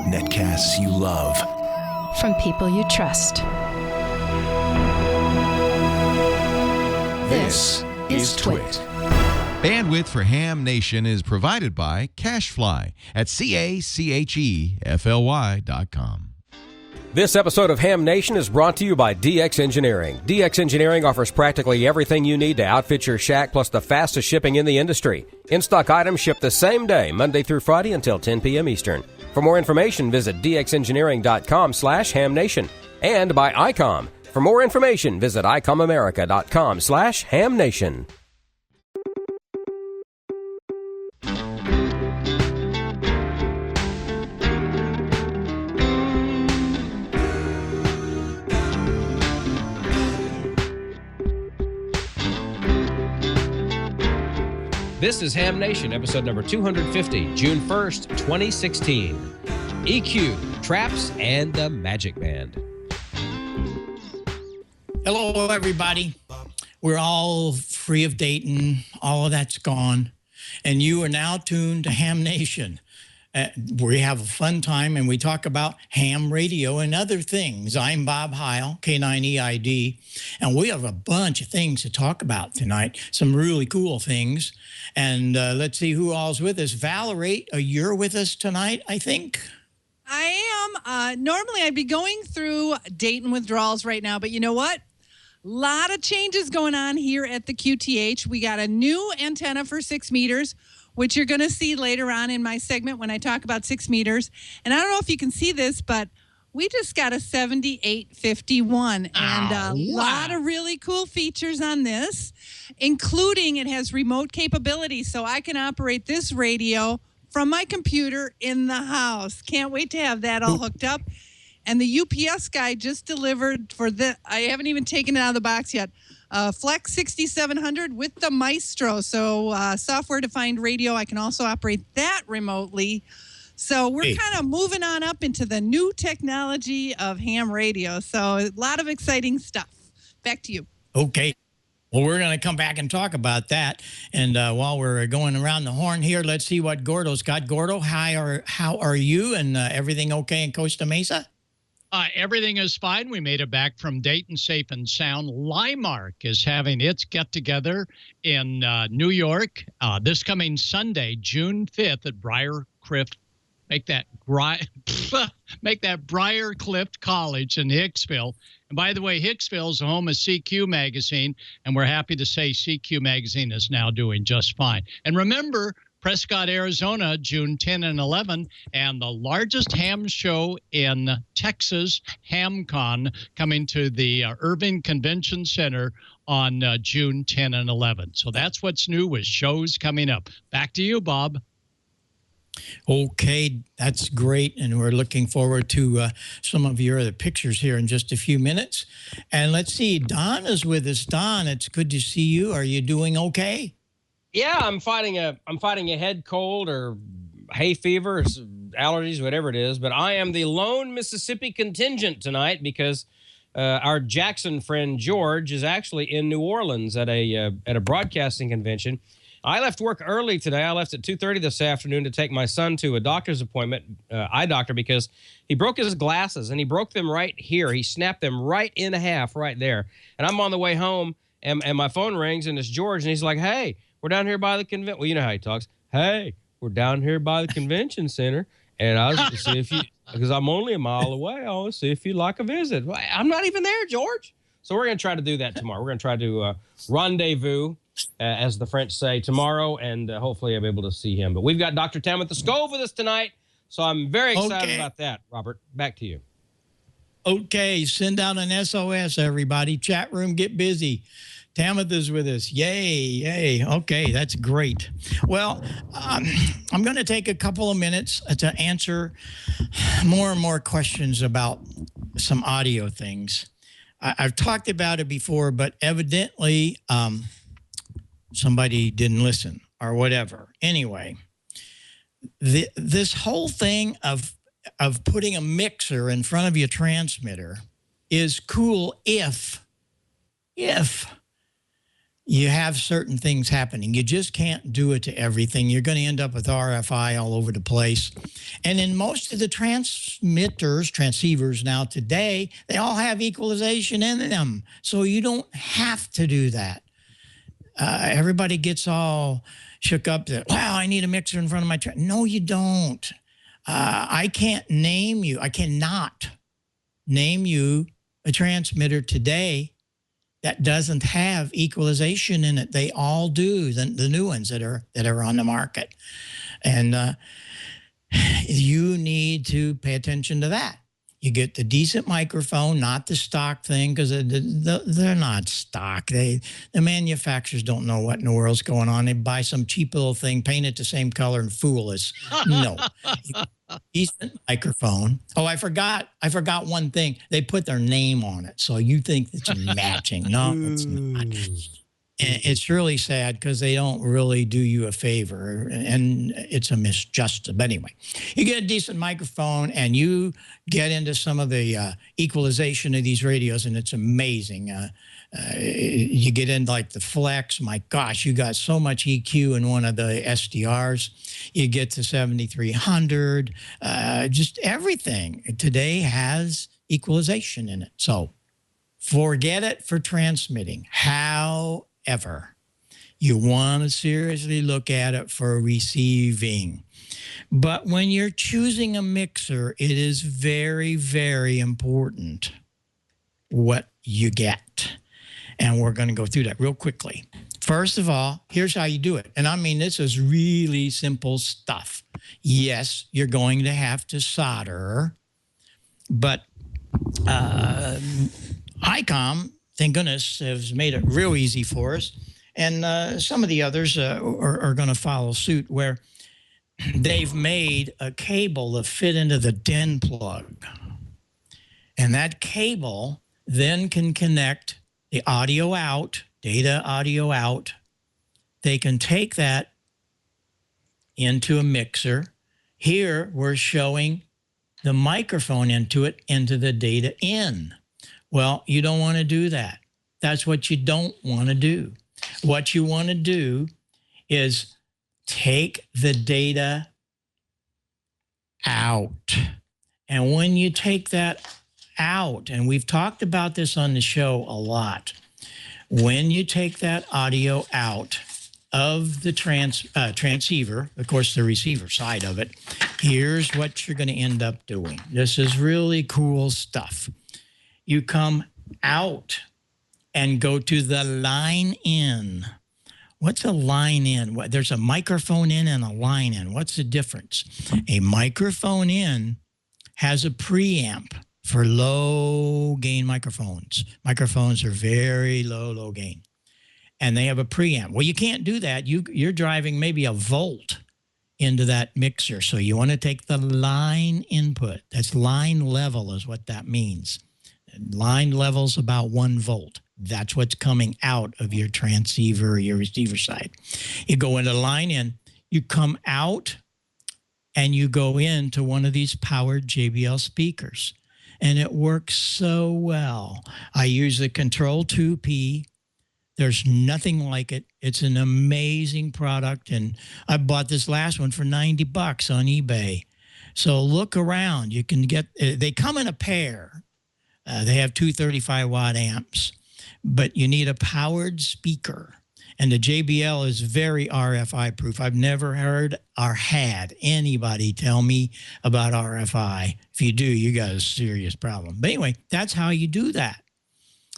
Netcasts you love. From people you trust. This is Twit. Bandwidth for Ham Nation is provided by CacheFly at CacheFly.com. This episode of Ham Nation is brought to you by DX Engineering. DX Engineering offers practically everything you need to outfit your shack, plus the fastest shipping in the industry. In-stock items ship the same day, Monday through Friday until 10 p.m. Eastern. For more information, visit dxengineering.com/hamnation. And by Icom. For more information, visit icomamerica.com/hamnation. This is Ham Nation, episode number 250, June 1st, 2016. EQ, Traps, and the Magic Band. Hello, everybody. We're all free of Dayton. All of that's gone. And you are now tuned to Ham Nation. We have a fun time, and we talk about ham radio and other things. I'm Bob Heil, K9EID, and we have a bunch of things to talk about tonight, some really cool things. And let's see who all's with us. Valerie, you're with us tonight, I think? I am. Normally, I'd be going through Dayton withdrawals right now, but you know what? A lot of changes going on here at the QTH. We got a new antenna for 6 meters, which you're going to see later on in my segment when I talk about 6 meters. And I don't know if you can see this, but we just got a 7851 and a lot of really cool features on this, including it has remote capability, so I can operate this radio from my computer in the house. Can't wait to have that all hooked up. And the UPS guy just delivered for the, I haven't even taken it out of the box yet, Flex 6700 with the Maestro. So software-defined radio, I can also operate that remotely. So we're kind of moving on up into the new technology of ham radio. So a lot of exciting stuff. Back to you. Okay. Well, we're going to come back and talk about that. And while we're going around the horn here, let's see what Gordo's got. Gordo, how are you? And everything okay in Costa Mesa? Everything is fine. We made it back from Dayton safe and sound. Limark is having its get-together in New York this coming Sunday, June 5th at Briarcliff. Make that Briarcliff College in Hicksville. And by the way, Hicksville is the home of CQ Magazine, and we're happy to say CQ Magazine is now doing just fine. And remember, Prescott, Arizona, June 10 and 11, and the largest ham show in Texas, HamCon, coming to the Irving Convention Center on June 10 and 11. So that's what's new with shows coming up. Back to you, Bob. Okay, that's great, and we're looking forward to some of your other pictures here in just a few minutes. And let's see, Don is with us. Don, it's good to see you. Are you doing okay? Yeah, I'm fighting a head cold or hay fever, or allergies, whatever it is. But I am the lone Mississippi contingent tonight because our Jackson friend George is actually in New Orleans at a broadcasting convention. I left work early today. I left at 2:30 this afternoon to take my son to a doctor's appointment, eye doctor, because he broke his glasses, and he broke them right here. He snapped them right in half right there. And I'm on the way home, and my phone rings, and it's George, and he's like, hey, we're down here by the convention. Well, you know how he talks. Hey, we're down here by the convention center, and I was to see if you, because I'm only a mile away, I want to see if you'd like a visit. Well, I'm not even there, George. So we're going to try to do that tomorrow. We're going to try to rendezvous, as the French say, tomorrow, and hopefully I'll be able to see him. But we've got Dr. Tamitha Skov with us tonight, so I'm very excited about that. Robert, back to you. Okay, send out an SOS, everybody. Chat room, get busy. Tamitha's with us. Yay, yay. Okay, that's great. Well, I'm going to take a couple of minutes to answer more and more questions about some audio things. I've talked about it before, but evidently somebody didn't listen or whatever. Anyway, this whole thing of putting a mixer in front of your transmitter is cool if you have certain things happening. You just can't do it to everything. You're going to end up with RFI all over the place. And in most of the transceivers now today, they all have equalization in them. So you don't have to do that. Everybody gets all shook up that, wow, I need a mixer in front of my no, you don't. I can't name you. I cannot name you a transmitter today that doesn't have equalization in it. They all do, the new ones that are on the market. And you need to pay attention to that. You get the decent microphone, not the stock thing, because they're not stock. The manufacturers don't know what in the world's going on. They buy some cheap little thing, paint it the same color, and fool us. No. Decent microphone. Oh, I forgot one thing. They put their name on it, so you think it's matching. No, it's not. And it's really sad because they don't really do you a favor, and it's a misjustice. But anyway, you get a decent microphone and you get into some of the equalization of these radios, and it's amazing. You get in like the flex. My gosh, you got so much EQ in one of the SDRs. You get to 7300. Just everything today has equalization in it. So forget it for transmitting. However, you want to seriously look at it for receiving. But when you're choosing a mixer, it is very, very important what you get. And we're going to go through that real quickly. First of all, here's how you do it. And I mean, this is really simple stuff. Yes, you're going to have to solder, but Icom, thank goodness, has made it real easy for us. And some of the others are going to follow suit, where they've made a cable to fit into the DIN plug. And that cable then can connect the audio out, data audio out. They can take that into a mixer. Here we're showing the microphone into it, into the data in. Well, you don't want to do that. That's what you don't want to do. What you want to do is take the data out. And when you take that out, and we've talked about this on the show a lot, when you take that audio out of the transceiver, of course, the receiver side of it, here's what you're going to end up doing. This is really cool stuff. You come out and go to the line in. What's a line in? There's a microphone in and a line in. What's the difference? A microphone in has a preamp for low gain microphones. Microphones are very low gain. And they have a preamp. Well, you can't do that. You're driving maybe a volt into that mixer. So you want to take the line input. That's line level is what that means. Line level's about 1 volt. That's what's coming out of your transceiver or your receiver side. You go into line in, you come out, and you go into one of these powered JBL speakers. And it works so well. I use the Control 2P. There's nothing like it. It's an amazing product. And I bought this last one for $90 on eBay. So look around. You can get, they come in a pair. They have 2 35-watt amps, but you need a powered speaker. And the JBL is very RFI proof. I've never heard or had anybody tell me about RFI. If you do, you got a serious problem. But anyway, that's how you do that.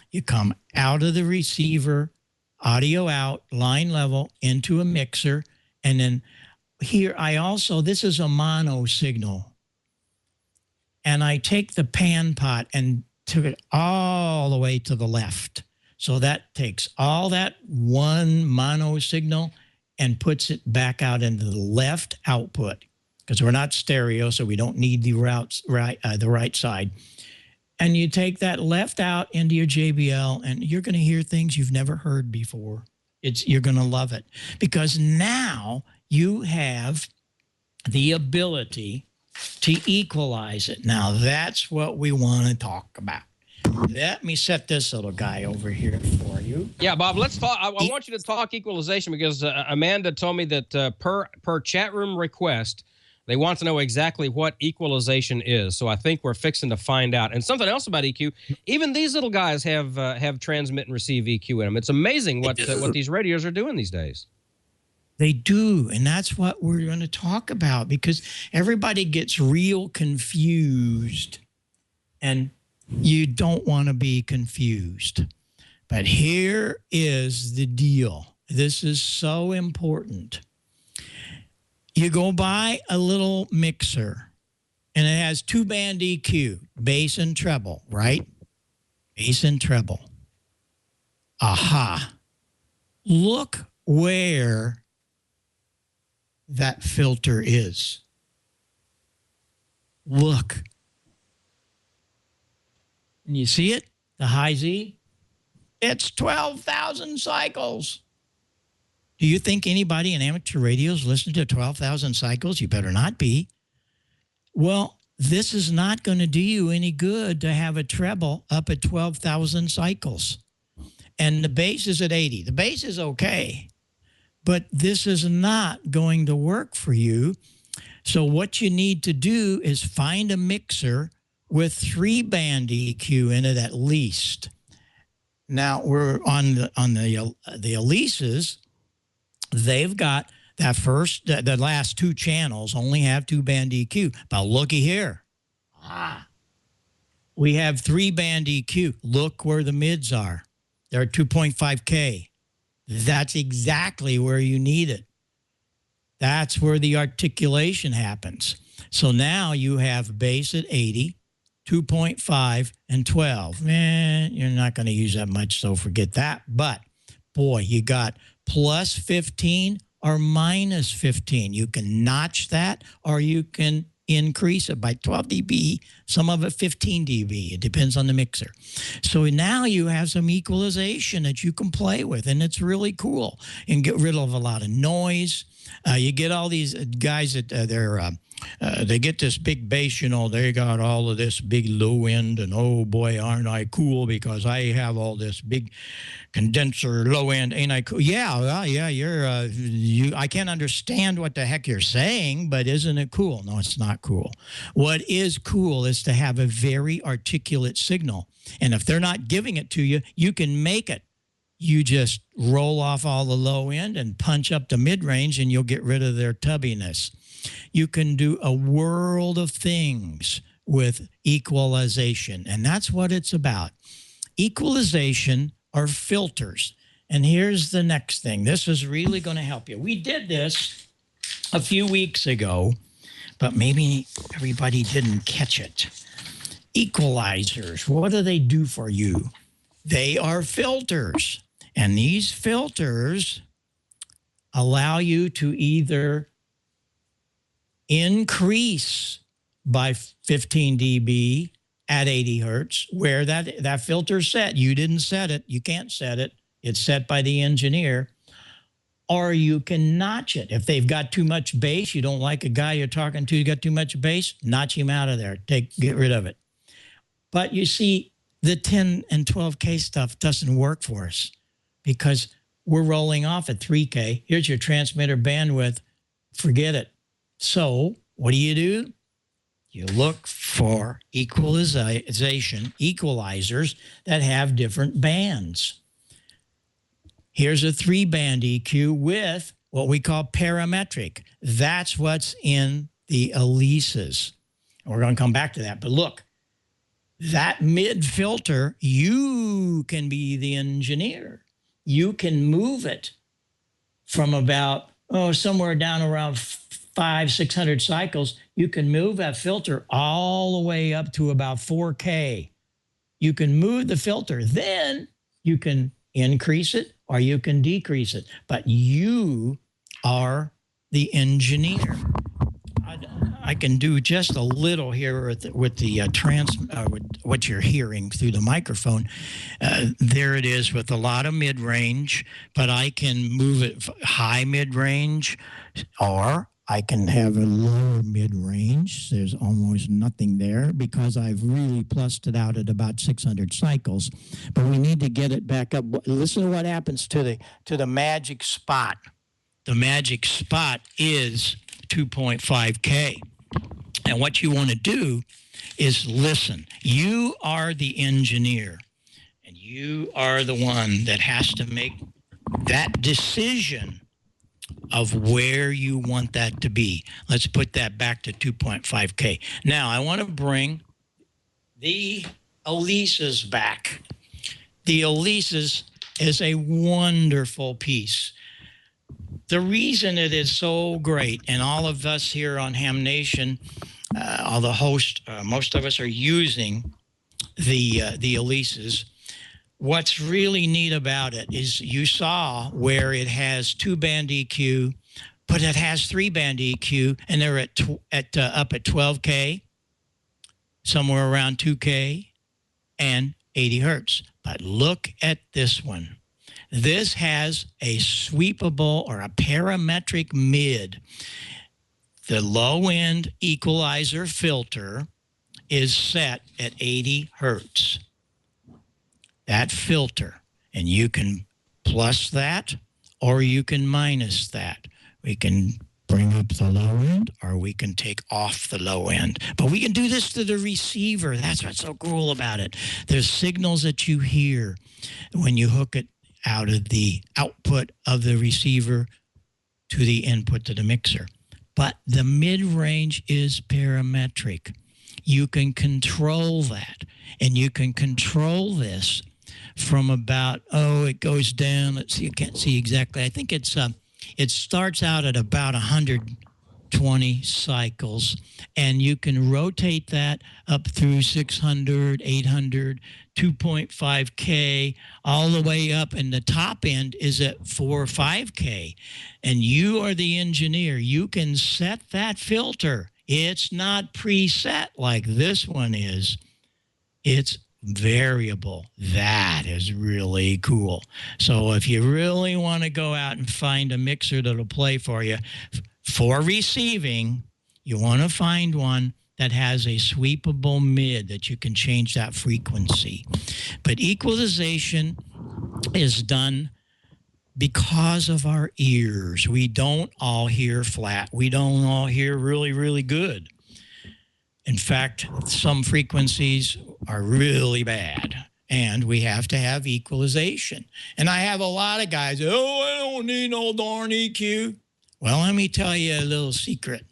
You come out of the receiver, audio out, line level, into a mixer. And then here this is a mono signal. And I take the pan pot and took it all the way to the left. So that takes all that one mono signal and puts it back out into the left output, because we're not stereo, so we don't need the right side. And you take that left out into your JBL, and you're going to hear things you've never heard before. You're going to love it, because now you have the ability to equalize it. Now that's what we want to talk about. Let me set this little guy over here for you. Yeah, Bob, let's talk. I want you to talk equalization because Amanda told me that per chat room request, they want to know exactly what equalization is. So I think we're fixing to find out. And something else about EQ, even these little guys have transmit and receive EQ in them. It's amazing what these radios are doing these days. They do, and that's what we're going to talk about because everybody gets real confused, and you don't want to be confused. But here is the deal. This is so important. You go buy a little mixer, and it has 2-band EQ, bass and treble, right? Bass and treble. Aha. Look where that filter is. Look. And you see it? The high Z? It's 12,000 cycles. Do you think anybody in amateur radios listen to 12,000 cycles? You better not be. Well, this is not going to do you any good to have a treble up at 12,000 cycles. And the bass is at 80. The bass is okay, but this is not going to work for you. So what you need to do is find a mixer with 3-band EQ in it at least. Now we're on the Elises. They've got the last 2 channels only have 2-band EQ. But looky here. We have 3-band EQ. Look where the mids are. They're 2.5K. That's exactly where you need it. That's where the articulation happens. So now you have bass at 80, 2.5, and 12. Man, you're not going to use that much, so forget that. But, boy, you got plus 15 or minus 15. You can notch that or you can increase it by 12 dB, some of it 15 dB. It depends on the mixer. So now you have some equalization that you can play with, and it's really cool. And get rid of a lot of noise. You get all these guys that they get this big bass, you know, they got all of this big low end, and oh boy, aren't I cool because I have all this big condenser low end, ain't I cool? Yeah, well, yeah, I can't understand what the heck you're saying, but isn't it cool? No, it's not cool. What is cool is to have a very articulate signal. And if they're not giving it to you, you can make it. You just roll off all the low end and punch up the mid-range, and you'll get rid of their tubbiness. You can do a world of things with equalization, and that's what it's about. Equalization are filters. And here's the next thing. This is really going to help you. We did this a few weeks ago, but maybe everybody didn't catch it. Equalizers, what do they do for you? They are filters. And these filters allow you to either increase by 15 dB at 80 hertz, where that filter's set. You didn't set it. You can't set it. It's set by the engineer. Or you can notch it. If they've got too much bass, you don't like a guy you're talking to who's got too much bass, notch him out of there. Get rid of it. But you see, the 10 and 12K stuff doesn't work for us because we're rolling off at 3K. Here's your transmitter bandwidth. Forget it. So what do? You look for equalizers that have different bands. Here's a 3-band EQ with what we call parametric. That's what's in the Elises. We're going to come back to that. But look, that mid filter, you can be the engineer. You can move it from about, somewhere down around 500-600 cycles. You can move that filter all the way up to about 4K. You can move the filter. Then you can increase it or you can decrease it. But you are the engineer. I can do just a little here with what you're hearing through the microphone. There it is with a lot of mid-range, but I can move it high mid-range, or I can have a lower mid-range. There's almost nothing there because I've really plussed it out at about 600 cycles. But we need to get it back up. Listen to what happens to the magic spot. The magic spot is 2.5K. And what you want to do is listen. You are the engineer, and you are the one that has to make that decision of where you want that to be. Let's put that back to 2.5K. Now, I want to bring the Elise's back. The Elise's is a wonderful piece. The reason it is so great, and all of us here on Ham Nation, all the hosts, most of us are using the Elise's. What's really neat about it is you saw where it has 2-band EQ, but it has 3-band EQ, and they're up at 12K, somewhere around 2K, and 80 hertz. But look at this one. This has a sweepable or a parametric mid. The low-end equalizer filter is set at 80 hertz. That filter, and you can plus that or you can minus that. We can bring up the low end or we can take off the low end. But we can do this to the receiver. That's what's so cool about it. There's signals that you hear when you hook it out of the output of the receiver to the input to the mixer. But the mid-range is parametric. You can control that, and you can control this from about, it goes down. Let's see, you can't see exactly. I think it starts out at about 120 cycles, and you can rotate that up through 600, 800, 2.5K, all the way up, and the top end is at 4 or 5K. And you are the engineer. You can set that filter. It's not preset like this one is. It's variable. That is really cool. So if you really want to go out and find a mixer that'll play for you for receiving, you want to find one that has a sweepable mid that you can change that frequency. But equalization is done because of our ears. We don't all hear flat. We don't all hear really, really good. In fact, some frequencies are really bad, and we have to have equalization. And I have a lot of guys, I don't need no darn EQ. Well, let me tell you a little secret.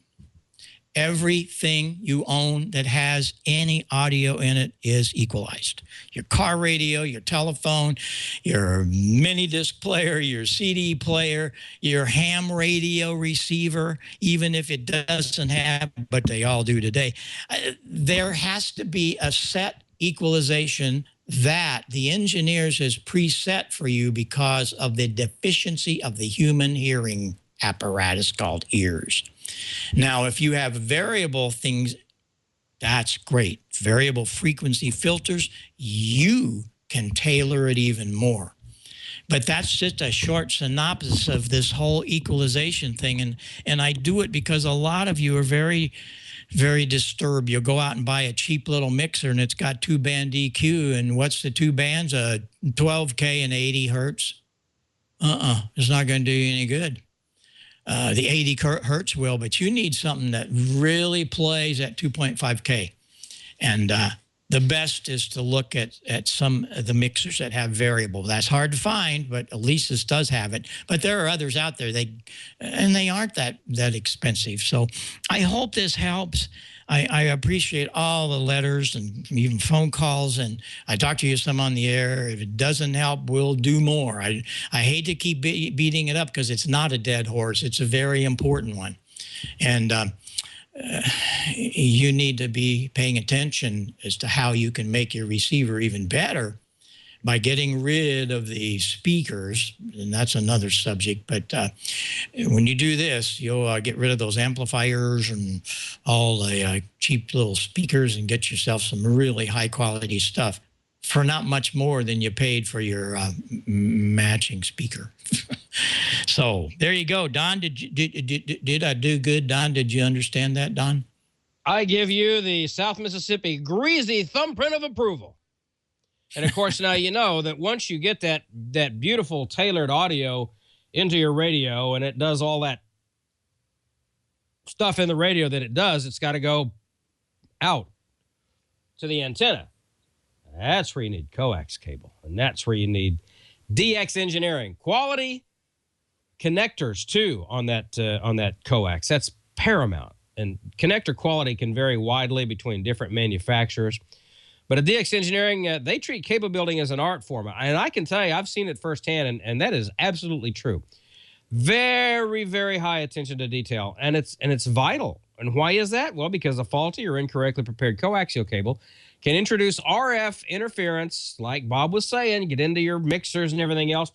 Everything you own that has any audio in it is equalized. Your car radio, your telephone, your mini disc player, your CD player, your ham radio receiver, even if it doesn't have, but they all do today. There has to be a set equalization that the engineers has preset for you because of the deficiency of the human hearing apparatus called ears. Now, if you have variable things, that's great. Variable frequency filters, you can tailor it even more. But that's just a short synopsis of this whole equalization thing. And I do it because a lot of you are very, very disturbed. You'll go out and buy a cheap little mixer and it's got 2-band EQ. And what's the 2 bands? 12K and 80 hertz. It's not going to do you any good. The 80 hertz will, but you need something that really plays at 2.5K. And the best is to look at some of the mixers that have variable. That's hard to find, but Elise's does have it. But there are others out there, and they aren't that expensive. So I hope this helps. I appreciate all the letters and even phone calls, and I talk to you some on the air. If it doesn't help, we'll do more. I hate to keep beating it up because it's not a dead horse. It's a very important one. And you need to be paying attention as to how you can make your receiver even better by getting rid of the speakers, and that's another subject. But when you do this, you'll get rid of those amplifiers and all the cheap little speakers and get yourself some really high-quality stuff. for not much more than you paid for your matching speaker. So there you go. Don, did I do good? Don, did you understand that, Don? I give you the South Mississippi greasy thumbprint of approval. And of course, now you know that once you get that beautiful tailored audio into your radio and it does all that stuff in the radio that it does, it's got to go out to the antenna. That's where you need coax cable, and that's where you need DX Engineering quality connectors too on that coax. That's paramount, and connector quality can vary widely between different manufacturers. But at DX Engineering, they treat cable building as an art form, and I can tell you, I've seen it firsthand, and that is absolutely true. Very, very high attention to detail, and it's vital. And why is that? Well, because a faulty or incorrectly prepared coaxial cable can introduce RF interference, like Bob was saying, get into your mixers and everything else,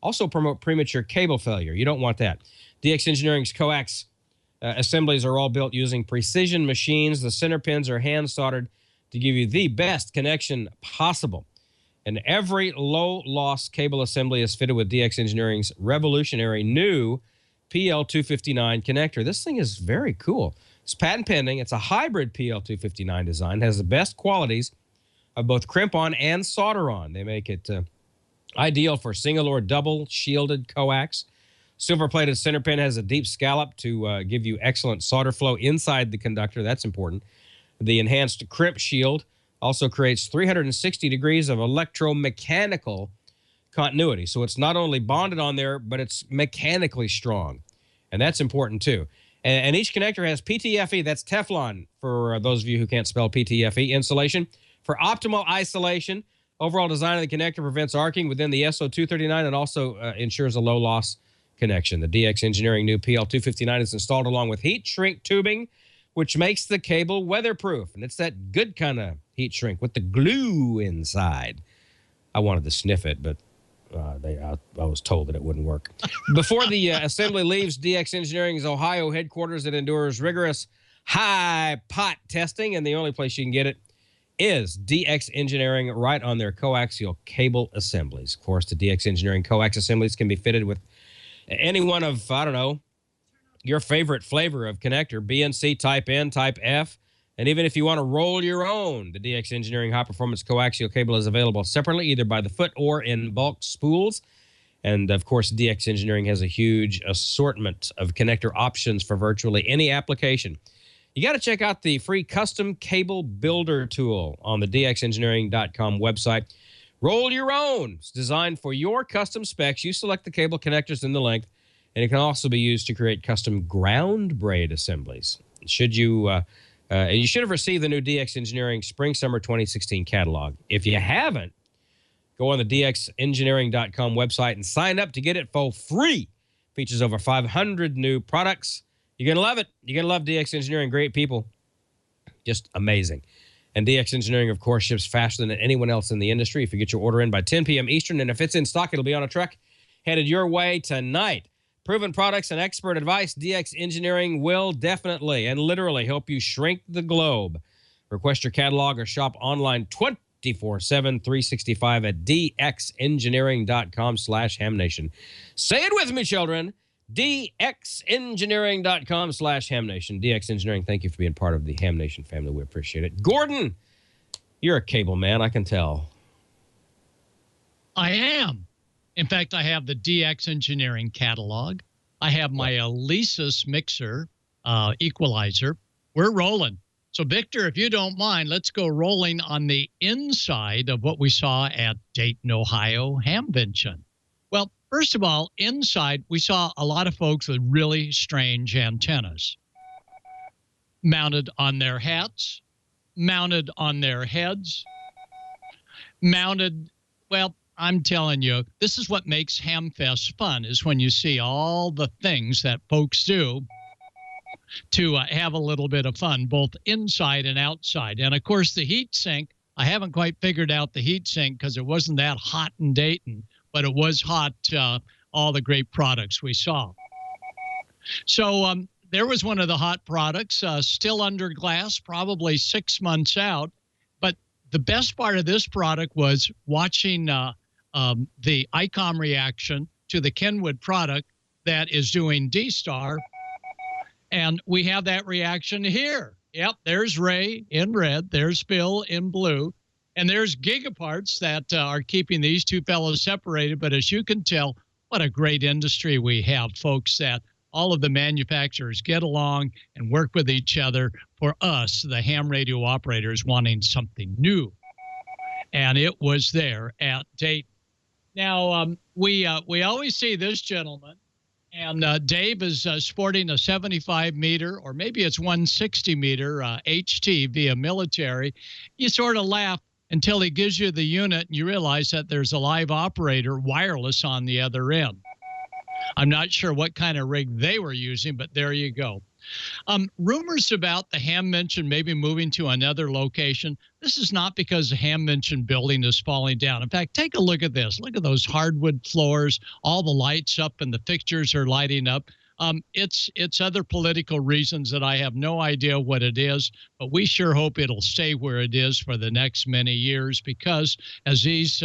also promote premature cable failure. You don't want that. DX Engineering's coax assemblies are all built using precision machines. The center pins are hand soldered to give you the best connection possible. And every low-loss cable assembly is fitted with DX Engineering's revolutionary new PL259 connector. This thing is very cool. It's patent pending. It's a hybrid PL259 design. It has the best qualities of both crimp-on and solder-on. They make it ideal for single or double shielded coax. Silver-plated center pin has a deep scallop to give you excellent solder flow inside the conductor. That's important. The enhanced crimp shield also creates 360 degrees of electromechanical continuity. So it's not only bonded on there, but it's mechanically strong. And that's important too. And each connector has PTFE, that's Teflon, for those of you who can't spell PTFE, insulation, for optimal isolation. Overall design of the connector prevents arcing within the SO239 and also ensures a low-loss connection. The DX Engineering new PL259 is installed along with heat shrink tubing, which makes the cable weatherproof. And it's that good kind of heat shrink with the glue inside. I wanted to sniff it, but I was told that it wouldn't work. Before the assembly leaves DX Engineering's Ohio headquarters, it endures rigorous high pot testing, and the only place you can get it is DX Engineering right on their coaxial cable assemblies. Of course, the DX Engineering coax assemblies can be fitted with any one of, I don't know, your favorite flavor of connector, BNC, Type N, Type F. And even if you want to roll your own, the DX Engineering high-performance coaxial cable is available separately, either by the foot or in bulk spools. And, of course, DX Engineering has a huge assortment of connector options for virtually any application. You got to check out the free custom cable builder tool on the dxengineering.com website. Roll your own. It's designed for your custom specs. You select the cable connectors and the length, and it can also be used to create custom ground braid assemblies. Should you... you should have received the new DX Engineering Spring-Summer 2016 catalog. If you haven't, go on the dxengineering.com website and sign up to get it for free. Features over 500 new products. You're going to love it. You're going to love DX Engineering. Great people. Just amazing. And DX Engineering, of course, ships faster than anyone else in the industry. If you get your order in by 10 p.m. Eastern, and if it's in stock, it'll be on a truck headed your way tonight. Proven products and expert advice, DX Engineering will definitely and literally help you shrink the globe. Request your catalog or shop online 24/7, 365 at dxengineering.com/HamNation. Say it with me, children. dxengineering.com/HamNation. DX Engineering, thank you for being part of the Ham Nation family. We appreciate it. Gordon, you're a cable man, I can tell. I am. In fact, I have the DX Engineering catalog. I have my Alesis mixer, equalizer. We're rolling. So, Victor, if you don't mind, let's go rolling on the inside of what we saw at Dayton, Ohio Hamvention. Well, first of all, inside, we saw a lot of folks with really strange antennas mounted on their hats, mounted on their heads, mounted, well, I'm telling you, this is what makes Hamfest fun, is when you see all the things that folks do to have a little bit of fun, both inside and outside. And, of course, the heat sink, I haven't quite figured out the heat sink because it wasn't that hot in Dayton, but it was hot, all the great products we saw. So there was one of the hot products, still under glass, probably 6 months out. But the best part of this product was watching the Icom reaction to the Kenwood product that is doing D-Star. And we have that reaction here. Yep, there's Ray in red. There's Phil in blue. And there's gigaparts that are keeping these two fellows separated. But as you can tell, what a great industry we have, folks, that all of the manufacturers get along and work with each other for us, the ham radio operators, wanting something new. And it was there at Dayton. Now, we always see this gentleman, and Dave is sporting a 75 meter, or maybe it's 160 meter HT via military. You sort of laugh until he gives you the unit and you realize that there's a live operator wireless on the other end. I'm not sure what kind of rig they were using, but there you go. Rumors about the HamNation maybe moving to another location. This is not because the HamNation building is falling down. In fact, take a look at this. Look at those hardwood floors, all the lights up and the fixtures are lighting up. It's other political reasons that I have no idea what it is, but we sure hope it'll stay where it is for the next many years, because as these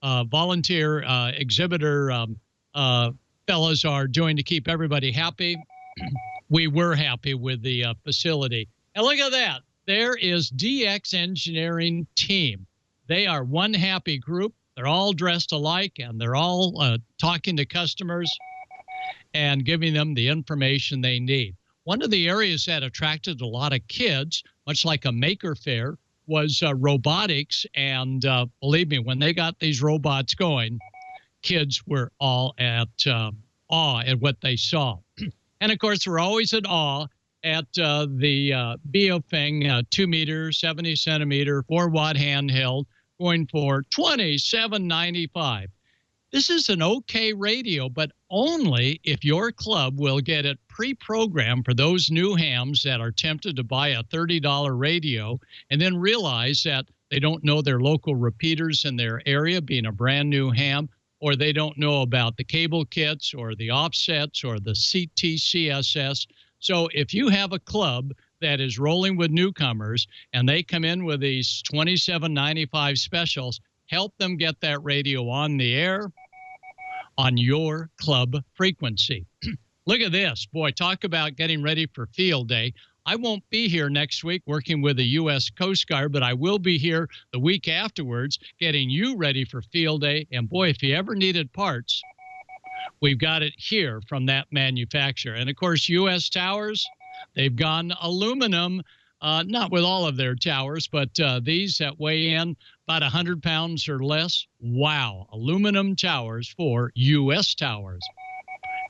volunteer exhibitor fellows are doing to keep everybody happy, we were happy with the facility. And look at that. There is DX Engineering Team. They are one happy group. They're all dressed alike, and they're all talking to customers and giving them the information they need. One of the areas that attracted a lot of kids, much like a maker fair, was robotics. And believe me, when they got these robots going, kids were all at awe at what they saw. And, of course, we're always at awe at the Biofeng 2 meter, 70 centimeter, 4-watt handheld, going for $27.95. This is an okay radio, but only if your club will get it pre-programmed for those new hams that are tempted to buy a $30 radio and then realize that they don't know their local repeaters in their area, being a brand new ham, or they don't know about the cable kits or the offsets or the CTCSS. So if you have a club that is rolling with newcomers and they come in with these $27.95 specials, help them get that radio on the air on your club frequency. Look at this. Boy, talk about getting ready for field day. I won't be here next week working with the U.S. Coast Guard, but I will be here the week afterwards getting you ready for field day. And boy, if you ever needed parts, we've got it here from that manufacturer. And of course, U.S. Towers, they've gone aluminum, not with all of their towers, but these that weigh in about 100 pounds or less. Wow, aluminum towers for U.S. Towers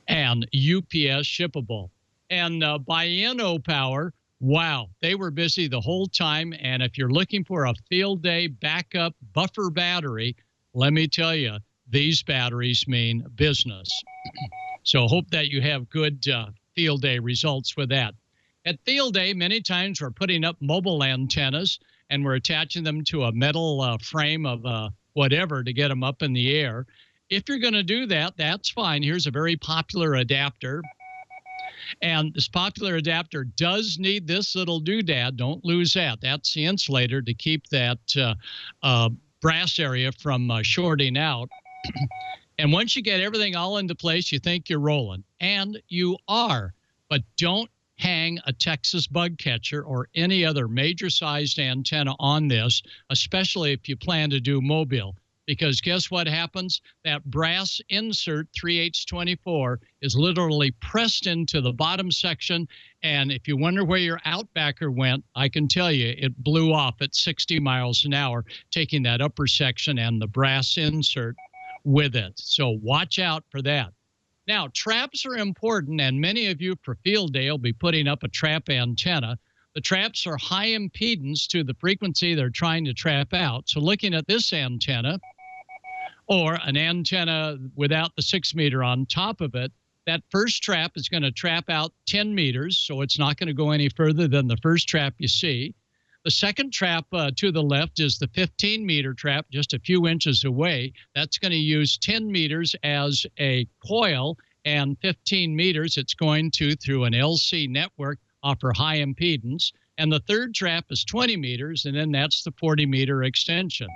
and UPS shippable. And Bieno Power, wow, they were busy the whole time. And if you're looking for a field day backup buffer battery, let me tell you, these batteries mean business. So hope that you have good field day results with that. At field day, many times we're putting up mobile antennas and we're attaching them to a metal frame of whatever to get them up in the air. If you're going to do that, that's fine. Here's a very popular adapter. And this popular adapter does need this little doodad. Don't lose that. That's the insulator to keep that brass area from shorting out. And once you get everything all into place, you think you're rolling. And you are. But don't hang a Texas bug catcher or any other major-sized antenna on this, especially if you plan to do mobile. Because guess what happens? That brass insert 3/824 is literally pressed into the bottom section. And if you wonder where your outbacker went, I can tell you it blew off at 60 miles an hour, taking that upper section and the brass insert with it. So watch out for that. Now, traps are important, and many of you for field day will be putting up a trap antenna. The traps are high impedance to the frequency they're trying to trap out. So looking at this antenna, or an antenna without the 6 meter on top of it, that first trap is going to trap out 10 meters, so it's not going to go any further than the first trap you see. The second trap to the left is the 15 meter trap, just a few inches away. That's going to use 10 meters as a coil, and 15 meters it's going to, through an LC network, offer high impedance. And the third trap is 20 meters, and then that's the 40-meter extension.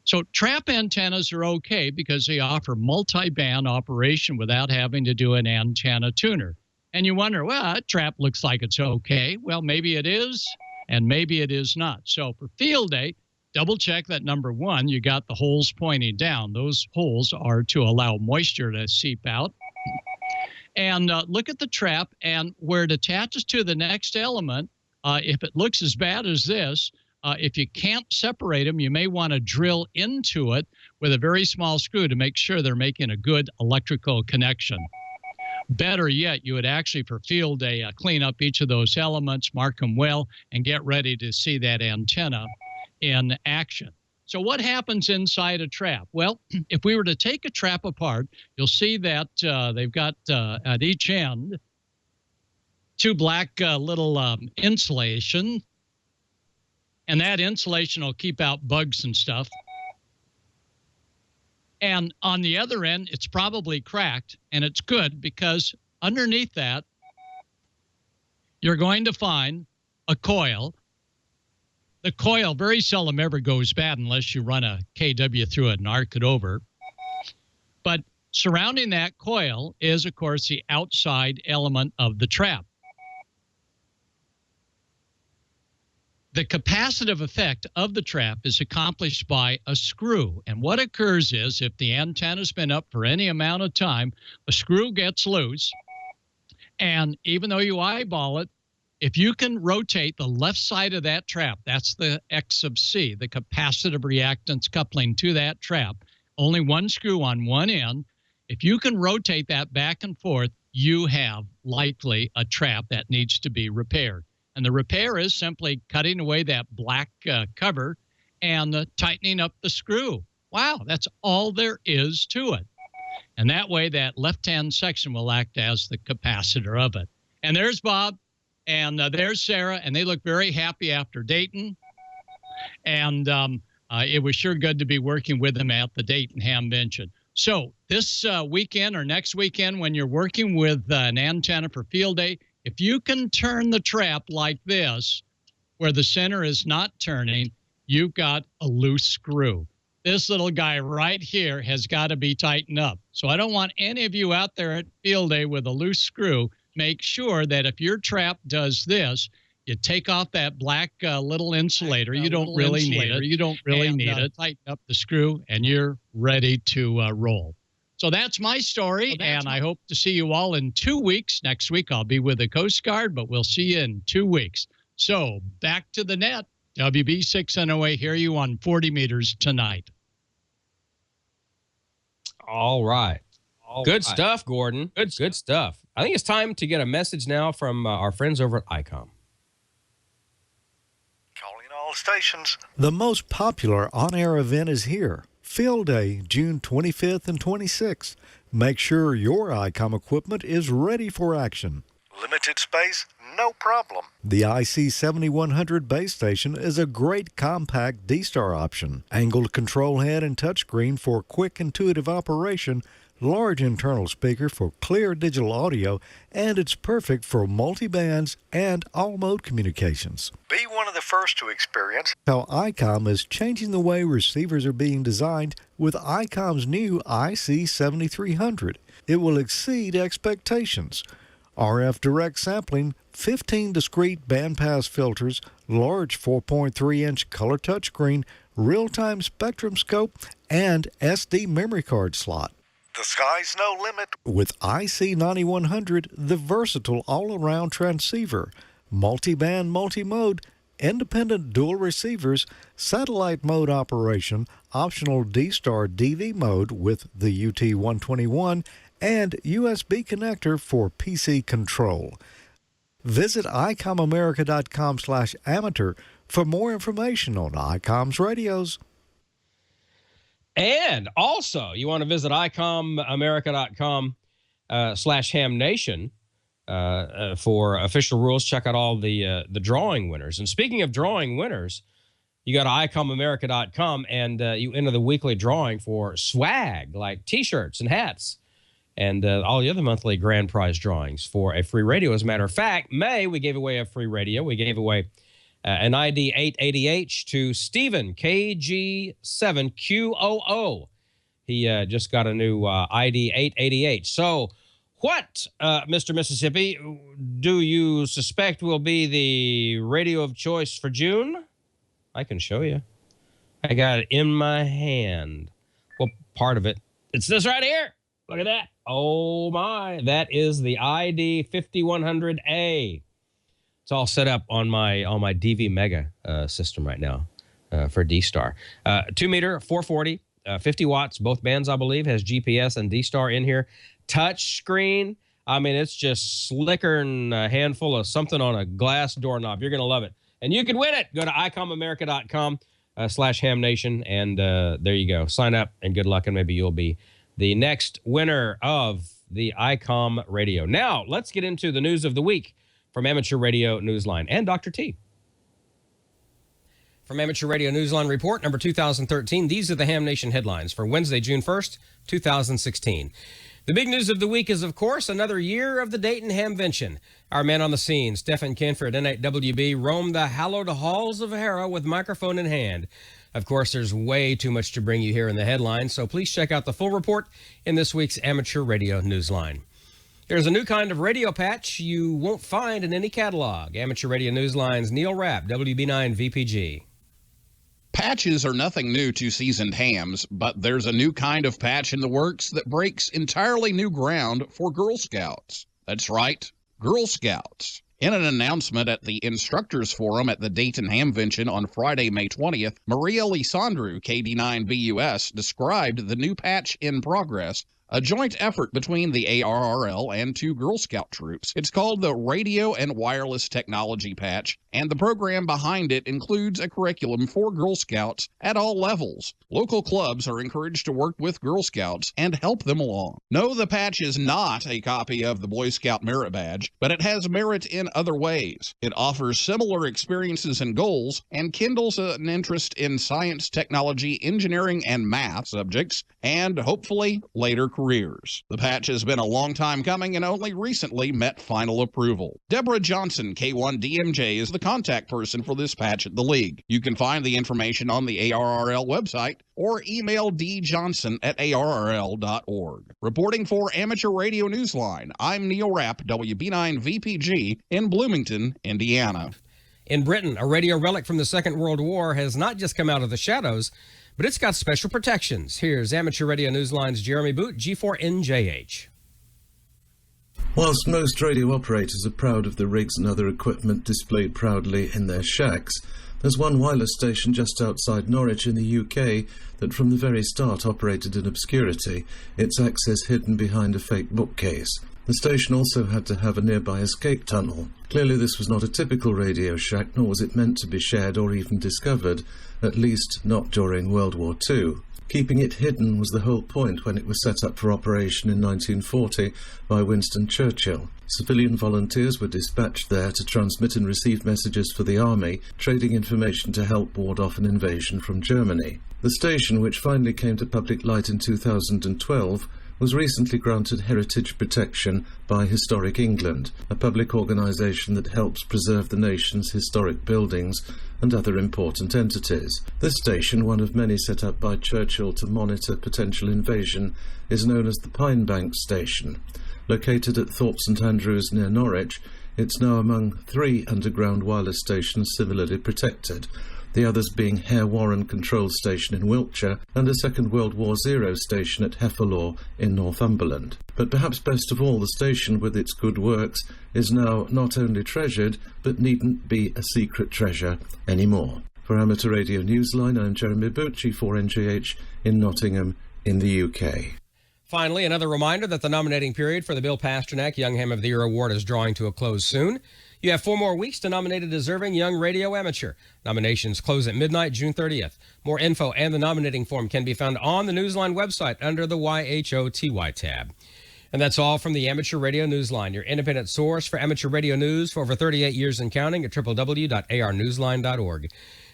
So trap antennas are okay because they offer multi-band operation without having to do an antenna tuner. And you wonder, well, that trap looks like it's okay. Well, maybe it is, and maybe it is not. So for field day, double check that number one, you got the holes pointing down. Those holes are to allow moisture to seep out. And look at the trap, and where it attaches to the next element, if it looks as bad as this, if you can't separate them, you may want to drill into it with a very small screw to make sure they're making a good electrical connection. Better yet, you would actually, for field day, clean up each of those elements, mark them well, and get ready to see that antenna in action. So what happens inside a trap? Well, if we were to take a trap apart, you'll see that they've got at each end two black little insulation. And that insulation will keep out bugs and stuff. And on the other end, it's probably cracked, and it's good because underneath that, you're going to find a coil. The coil very seldom ever goes bad unless you run a KW through it and arc it over. But surrounding that coil is, of course, the outside element of the trap. The capacitive effect of the trap is accomplished by a screw. And what occurs is if the antenna's been up for any amount of time, a screw gets loose. And even though you eyeball it, if you can rotate the left side of that trap, that's the X sub C, the capacitive reactance coupling to that trap, only one screw on one end. If you can rotate that back and forth, you have likely a trap that needs to be repaired. And the repair is simply cutting away that black cover and tightening up the screw. Wow, that's all there is to it. And that way, that left-hand section will act as the capacitor of it. And there's Bob, and there's Sarah, and they look very happy after Dayton. And it was sure good to be working with them at the Dayton Hamvention. So this weekend or next weekend, when you're working with an antenna for field day, if you can turn the trap like this, where the center is not turning, you've got a loose screw. This little guy right here has got to be tightened up. So I don't want any of you out there at field day with a loose screw. Make sure that if your trap does this, you take off that black little insulator. You don't really need it. You don't really need it. Tighten up the screw, and you're ready to roll. So that's my story, and I hope to see you all in 2 weeks. Next week, I'll be with the Coast Guard, but we'll see you in 2 weeks. So back to the net. WB6NOA, hear you on 40 meters tonight. All right. Good stuff, Gordon. Good stuff. I think it's time to get a message now from our friends over at Icom. Calling all stations. The most popular on-air event is here. Field Day, June 25th and 26th. Make sure your Icom equipment is ready for action. Limited space? No problem. The IC7100 base station is a great compact D-Star option. Angled control head and touchscreen for quick, intuitive operation, large internal speaker for clear digital audio, and it's perfect for multi-bands and all-mode communications. Be one of the first to experience how Icom is changing the way receivers are being designed with Icom's new IC7300. It will exceed expectations. RF direct sampling, 15 discrete bandpass filters, large 4.3-inch color touchscreen, real-time spectrum scope, and SD memory card slot. The sky's no limit with IC9100, the versatile all-around transceiver, multi-band, multi-mode, independent dual receivers, satellite mode operation, optional D-Star DV mode with the UT121, and USB connector for PC control. Visit ICOMAmerica.com/amateur for more information on Icom's radios. And also, you want to visit ICOMAmerica.com/HamNation for official rules. Check out all the drawing winners. And speaking of drawing winners, you go to ICOMAmerica.com and you enter the weekly drawing for swag like T-shirts and hats. and all the other monthly grand prize drawings for a free radio. As a matter of fact, May, we gave away a free radio. We gave away an ID 880H to Stephen, KG7QOO. He just got a new ID 880H. So what, Mr. Mississippi, do you suspect will be the radio of choice for June? I can show you. I got it in my hand. Well, part of it. It's this right here. Look at that. Oh, my. That is the ID 5100A. It's all set up on my DV Mega system right now for D-Star. 2 meter, 440, 50 watts, both bands, I believe, has GPS and D-Star in here. Touch screen. I mean, it's just slicker than a handful of something on a glass doorknob. You're going to love it. And you can win it. Go to icomamerica.com/HamNation, and there you go. Sign up, and good luck, and maybe you'll be the next winner of the Icom radio. Now, let's get into the news of the week from Amateur Radio Newsline and Dr. T. From Amateur Radio Newsline Report, number 2013, these are the Ham Nation headlines for Wednesday, June 1st, 2016. The big news of the week is, of course, another year of the Dayton Hamvention. Our man on the scene, Stephen Canford, N8WB, roamed the hallowed halls of Hera with microphone in hand. Of course, there's way too much to bring you here in the headlines, so please check out the full report in this week's Amateur Radio Newsline. There's a new kind of radio patch you won't find in any catalog. Amateur Radio Newsline's Neil Rapp, WB9 VPG. Patches are nothing new to seasoned hams, but there's a new kind of patch in the works that breaks entirely new ground for Girl Scouts. That's right, Girl Scouts. In an announcement at the Instructors Forum at the Dayton Hamvention on Friday, May 20th, Maria Lisandru, KD9BUS, described the new patch in progress, a joint effort between the ARRL and 2 Girl Scout troops. It's called the Radio and Wireless Technology Patch, and the program behind it includes a curriculum for Girl Scouts at all levels. Local clubs are encouraged to work with Girl Scouts and help them along. No, the patch is not a copy of the Boy Scout Merit Badge, but it has merit in other ways. It offers similar experiences and goals and kindles an interest in science, technology, engineering, and math subjects, and hopefully later careers. The patch has been a long time coming and only recently met final approval. Deborah Johnson, K1DMJ, is the contact person for this patch at the League. You can find the information on the ARRL website or email djohnson@arrl.org. Reporting for Amateur Radio Newsline, I'm Neil Rapp, WB9 VPG in Bloomington, Indiana. In Britain, a radio relic from the Second World War has not just come out of the shadows, but it's got special protections. Here's Amateur Radio Newsline's Jeremy Boot, G4NJH. Whilst most radio operators are proud of the rigs and other equipment displayed proudly in their shacks, there's one wireless station just outside Norwich in the UK that from the very start operated in obscurity, its access hidden behind a fake bookcase. The station also had to have a nearby escape tunnel. Clearly this was not a typical radio shack, nor was it meant to be shared or even discovered, at least not during World War II. Keeping it hidden was the whole point when it was set up for operation in 1940 by Winston Churchill. Civilian volunteers were dispatched there to transmit and receive messages for the army, trading information to help ward off an invasion from Germany. The station, which finally came to public light in 2012, was recently granted heritage protection by Historic England, a public organisation that helps preserve the nation's historic buildings and other important entities. This station, one of many set up by Churchill to monitor potential invasion, is known as the Pine Bank Station. Located at Thorpe St Andrews near Norwich, it's now among 3 underground wireless stations similarly protected, the others being Hare Warren Control Station in Wiltshire and a Second World War Zero station at Heffelaw in Northumberland. But perhaps best of all, the station with its good works is now not only treasured, but needn't be a secret treasure anymore. For Amateur Radio Newsline, I'm Jeremy Bucci, 4NGH in Nottingham in the UK. Finally, another reminder that the nominating period for the Bill Pasternak Young Ham of the Year Award is drawing to a close soon. You have 4 more weeks to nominate a deserving young radio amateur. Nominations close at midnight, June 30th. More info and the nominating form can be found on the Newsline website under the YHOTY tab. And that's all from the Amateur Radio Newsline, your independent source for amateur radio news for over 38 years and counting at www.arnewsline.org.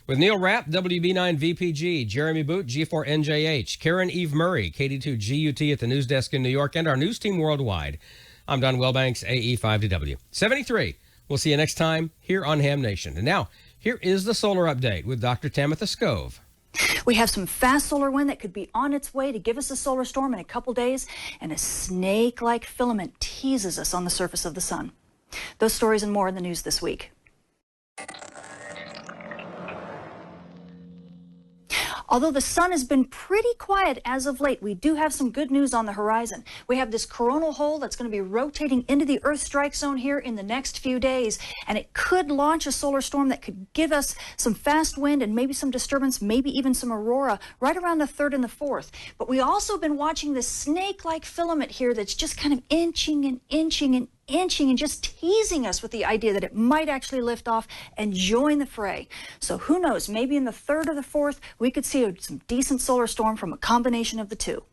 With Neil Rapp, WB9VPG, Jeremy Boot, G4NJH, Karen Eve Murray, KD2GUT at the news desk in New York, and our news team worldwide. I'm Don Wilbanks, AE5DW. 73. We'll see you next time here on Ham Nation. And now, here is the solar update with Dr. Tamitha Skov. We have some fast solar wind that could be on its way to give us a solar storm in a couple days, and a snake-like filament teases us on the surface of the sun. Those stories and more in the news this week. Although the sun has been pretty quiet as of late, we do have some good news on the horizon. We have this coronal hole that's going to be rotating into the Earth strike zone here in the next few days, and it could launch a solar storm that could give us some fast wind and maybe some disturbance, maybe even some aurora right around the 3rd and the 4th. But we also been watching this snake-like filament here that's just kind of inching and inching and inching and just teasing us with the idea that it might actually lift off and join the fray. So who knows, maybe in the 3rd or the 4th, we could see some decent solar storm from a combination of the two.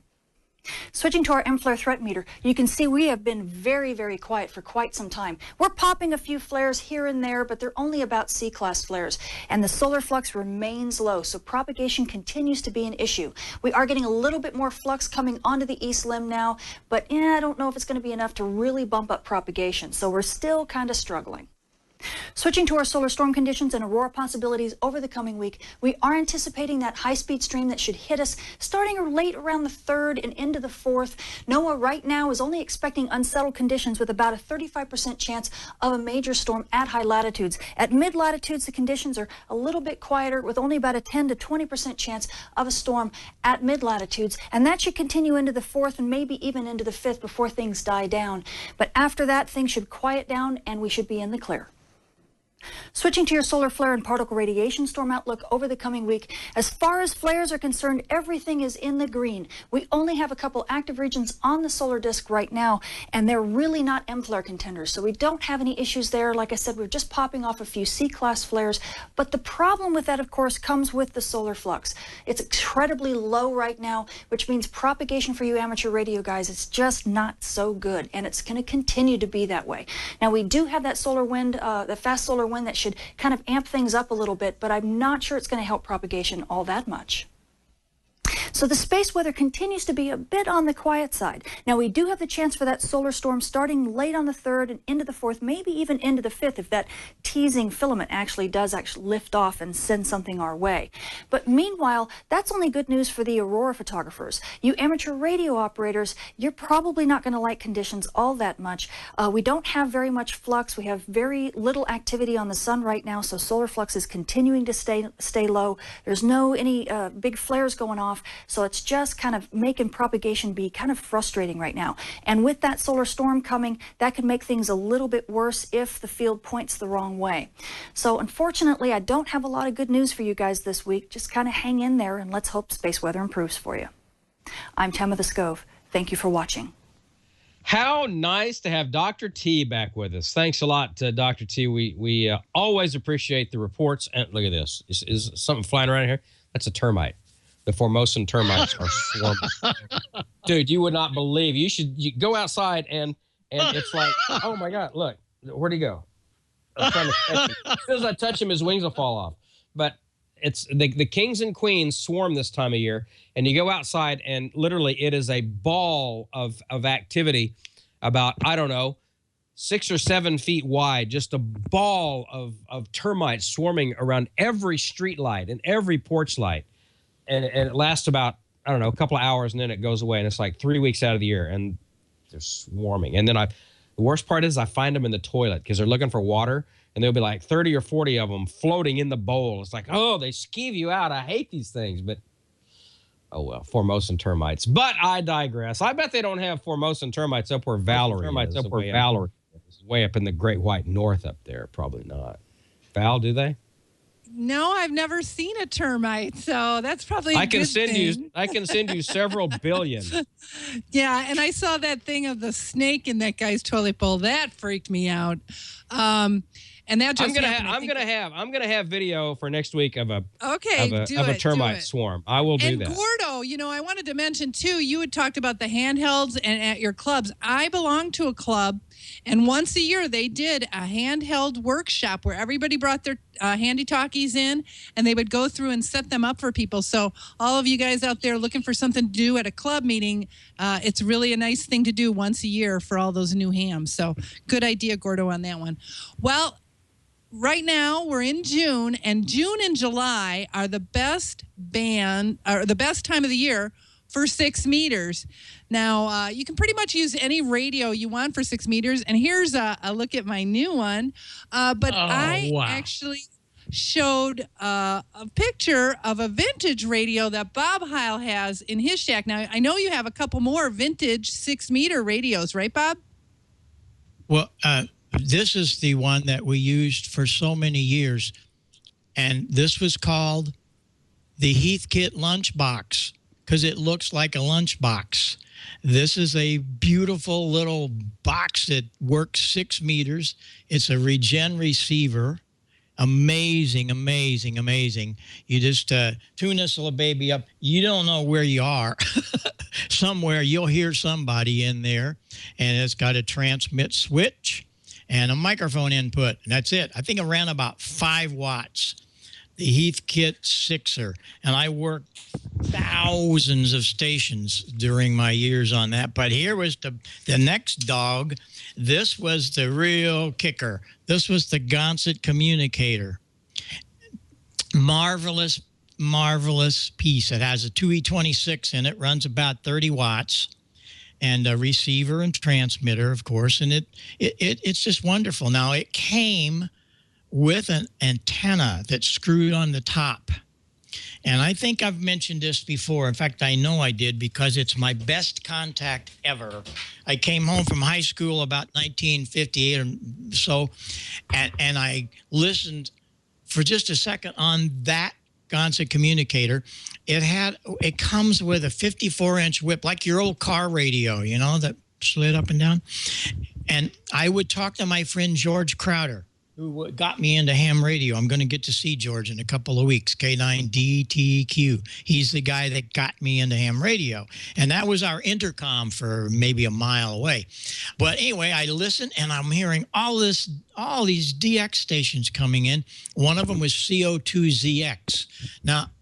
Switching to our M-flare threat meter, you can see we have been very, very quiet for quite some time. We're popping a few flares here and there, but they're only about C-class flares, and the solar flux remains low, so propagation continues to be an issue. We are getting a little bit more flux coming onto the east limb now, but I don't know if it's going to be enough to really bump up propagation, so we're still kind of struggling. Switching to our solar storm conditions and aurora possibilities over the coming week, we are anticipating that high-speed stream that should hit us starting late around the 3rd and into the 4th. NOAA right now is only expecting unsettled conditions with about a 35% chance of a major storm at high latitudes. At mid-latitudes, the conditions are a little bit quieter with only about a 10 to 20% chance of a storm at mid-latitudes, and that should continue into the 4th and maybe even into the 5th before things die down. But after that, things should quiet down and we should be in the clear. Switching to your solar flare and particle radiation storm outlook over the coming week, as far as flares are concerned, everything is in the green. We only have a couple active regions on the solar disk right now, and they're really not M-flare contenders, so we don't have any issues there. Like I said, we're just popping off a few C-class flares, but the problem with that, of course, comes with the solar flux. It's incredibly low right now, which means propagation for you amateur radio guys is just not so good, and it's going to continue to be that way. Now, we do have that solar wind, the fast solar wind that should kind of amp things up a little bit, but I'm not sure it's going to help propagation all that much. So the space weather continues to be a bit on the quiet side. Now, we do have the chance for that solar storm starting late on the 3rd and into the 4th, maybe even into the 5th if that teasing filament does lift off and send something our way. But meanwhile, that's only good news for the aurora photographers. You amateur radio operators, you're probably not going to like conditions all that much. We don't have very much flux. We have very little activity on the sun right now, so solar flux is continuing to stay low. There's any big flares going off. So it's just kind of making propagation be kind of frustrating right now. And with that solar storm coming, that could make things a little bit worse if the field points the wrong way. So unfortunately, I don't have a lot of good news for you guys this week. Just kind of hang in there and let's hope space weather improves for you. I'm Tamitha Skov. Thank you for watching. How nice to have Dr. T back with us. Thanks a lot, Dr. T. We always appreciate the reports. And look at this. Is something flying around here? That's a termite. The Formosan termites are swarming. Dude, you would not believe. You go outside and it's like, oh my God, look, where'd he go? I'm trying to catch him. As soon as I touch him, his wings will fall off. But it's the kings and queens swarm this time of year, and you go outside and literally it is a ball of activity about, I don't know, 6 or 7 feet wide, just a ball of termites swarming around every street light and every porch light. And it lasts about, I don't know, a couple of hours, and then it goes away. And it's like 3 weeks out of the year, and they're swarming. And then the worst part is I find them in the toilet because they're looking for water, and there'll be like 30 or 40 of them floating in the bowl. It's like, oh, they skeeve you out. I hate these things. But, oh, well, Formosan termites. But I digress. I bet they don't have Formosan termites up where Valerie is. Valerie is way up in the Great White North up there. Probably not. Val, do they? No, I've never seen a termite, so that's probably a good thing. I can send you several billion. Yeah, and I saw that thing of the snake in that guy's toilet bowl. That freaked me out. And that just I'm gonna have video for next week of a termite swarm. I will do that. And Gordo, I wanted to mention too. You had talked about the handhelds and at your clubs. I belong to a club And once a year, they did a handheld workshop where everybody brought their handy talkies in, and they would go through and set them up for people. So all of you guys out there looking for something to do at a club meeting, it's really a nice thing to do once a year for all those new hams. So good idea, Gordo, on that one. Well, right now we're in June, and June and July are the best time of the year for 6 meters. Now, you can pretty much use any radio you want for 6 meters. And here's a look at my new one. I actually showed a picture of a vintage radio that Bob Heil has in his shack. Now, I know you have a couple more vintage 6 meter radios, right, Bob? Well, this is the one that we used for so many years. And this was called the Heathkit Lunchbox, because it looks like a lunchbox. This is a beautiful little box that works 6 meters. It's a regen receiver. Amazing, amazing, amazing. You just tune this little baby up. You don't know where you are. Somewhere you'll hear somebody in there, and it's got a transmit switch and a microphone input, and that's it. I think it ran about 5 watts. The Heathkit 6er, and I worked thousands of stations during my years on that. But here was the next dog. This was the real kicker. This was the Gonset communicator. Marvelous, marvelous piece. It has a 2E26 in it, runs about 30 watts, and a receiver and transmitter, of course, and it's just wonderful. Now, it came with an antenna that's screwed on the top. And I think I've mentioned this before. In fact, I know I did, because it's my best contact ever. I came home from high school about 1958 or so, and I listened for just a second on that Gonset communicator. It comes with a 54-inch whip, like your old car radio, you know, that slid up and down. And I would talk to my friend George Crowder, who got me into ham radio. I'm going to get to see George in a couple of weeks, K9DTQ. He's the guy that got me into ham radio. And that was our intercom for maybe a mile away. But anyway, I listened, and I'm hearing all these DX stations coming in. One of them was CO2ZX. Now,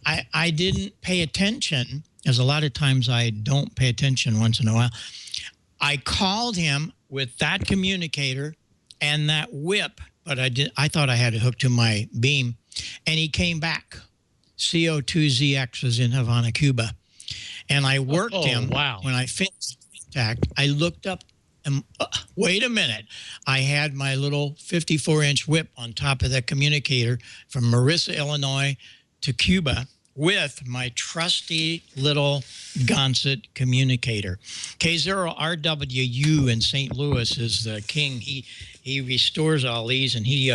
I didn't pay attention, as a lot of times I don't pay attention once in a while. I called him with that communicator and that whip, but I thought I had it hooked to my beam, and he came back. CO2ZX was in Havana, Cuba, and I worked him. Wow. When I finished contact, I looked up, and wait a minute, I had my little 54-inch whip on top of that communicator from Marissa, Illinois to Cuba, with my trusty little Gonset communicator. K0RWU in St. Louis is the king. He restores all these, and he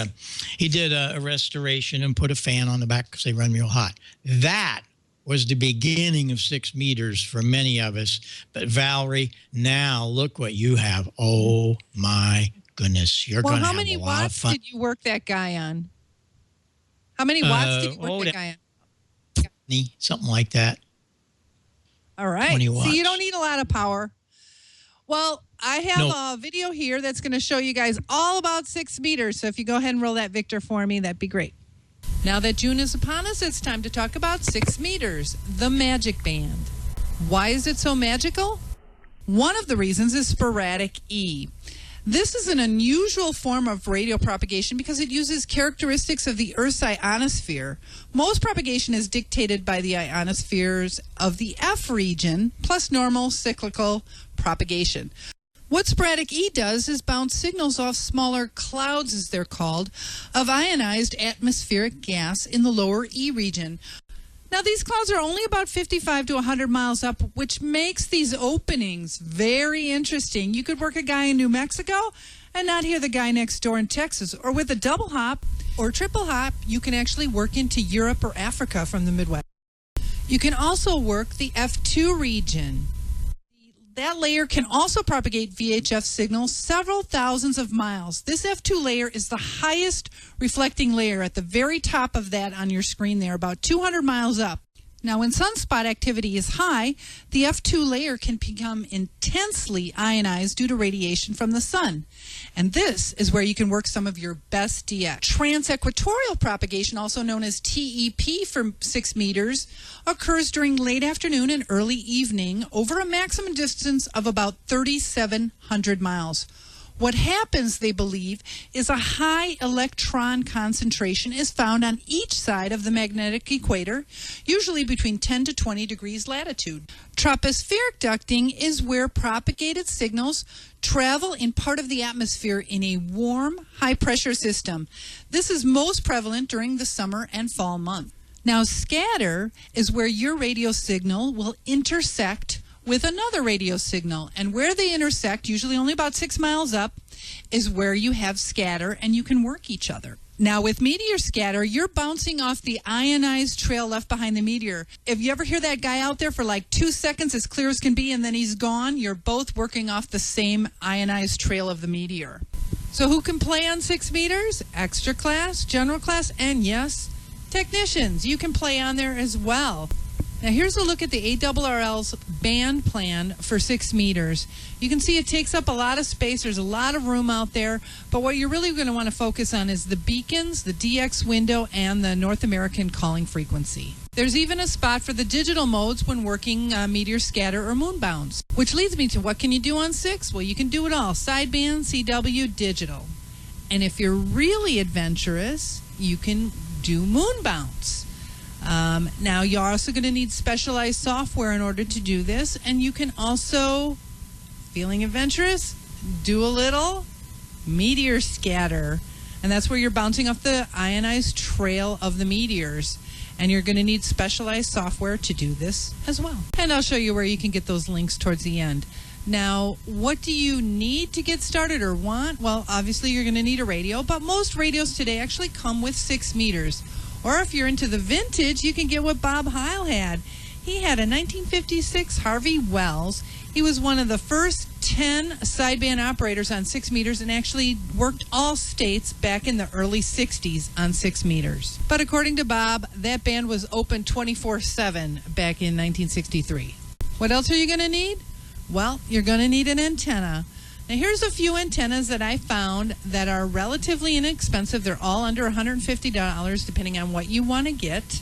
did a restoration and put a fan on the back because they run real hot. That was the beginning of 6 meters for many of us. But Valerie, now look what you have. Oh my goodness, you're going to have a lot of fun. How many watts did you work that guy on? How many watts did you work that guy on? Something like that. All right. See, you don't need a lot of power. Well, I have a video here that's going to show you guys all about 6 meters. So if you go ahead and roll that, Victor, for me, that'd be great. Now that June is upon us, it's time to talk about 6 meters, the magic band. Why is it so magical? One of the reasons is sporadic E. This is an unusual form of radio propagation because it uses characteristics of the Earth's ionosphere. Most propagation is dictated by the ionospheres of the F region, plus normal cyclical propagation. What sporadic E does is bounce signals off smaller clouds, as they're called, of ionized atmospheric gas in the lower E region. Now, these clouds are only about 55 to 100 miles up, which makes these openings very interesting. You could work a guy in New Mexico and not hear the guy next door in Texas. Or with a double hop or triple hop, you can actually work into Europe or Africa from the Midwest. You can also work the F2 region. That layer can also propagate VHF signals several thousands of miles. This F2 layer is the highest reflecting layer at the very top of that on your screen there, about 200 miles up. Now, when sunspot activity is high, the F2 layer can become intensely ionized due to radiation from the sun. And this is where you can work some of your best DX. Transequatorial propagation, also known as TEP for 6 meters, occurs during late afternoon and early evening over a maximum distance of about 3,700 miles. What happens, they believe, is a high electron concentration is found on each side of the magnetic equator, usually between 10 to 20 degrees latitude. Tropospheric ducting is where propagated signals travel in part of the atmosphere in a warm, high-pressure system. This is most prevalent during the summer and fall months. Now, scatter is where your radio signal will intersect with another radio signal, and where they intersect, usually only about 6 miles up, is where you have scatter and you can work each other. Now, with meteor scatter, you're bouncing off the ionized trail left behind the meteor. If you ever hear that guy out there for like 2 seconds, as clear as can be, and then he's gone, you're both working off the same ionized trail of the meteor. So who can play on 6 meters? Extra class, general class, and yes, technicians. You can play on there as well. Now here's a look at the ARRL's band plan for 6 meters. You can see it takes up a lot of space. There's a lot of room out there. But what you're really going to want to focus on is the beacons, the DX window, and the North American calling frequency. There's even a spot for the digital modes when working meteor scatter or moonbounds. Which leads me to what can you do on 6? Well, you can do it all. Sideband, CW, digital. And if you're really adventurous, you can do moonbounds. Now, you're also going to need specialized software in order to do this, and you can also, feeling adventurous, do a little meteor scatter, and that's where you're bouncing off the ionized trail of the meteors, and you're going to need specialized software to do this as well. And I'll show you where you can get those links towards the end. Now, what do you need to get started or want? Well, obviously you're going to need a radio, but most radios today actually come with 6 meters. Or if you're into the vintage, you can get what Bob Heil had. He had a 1956 Harvey Wells. He was one of the first 10 sideband operators on 6 meters and actually worked all states back in the early 60s on 6 meters. But according to Bob, that band was open 24/7 back in 1963. What else are you going to need? Well, you're going to need an antenna. Now, here's a few antennas that I found that are relatively inexpensive. They're all under $150, depending on what you want to get.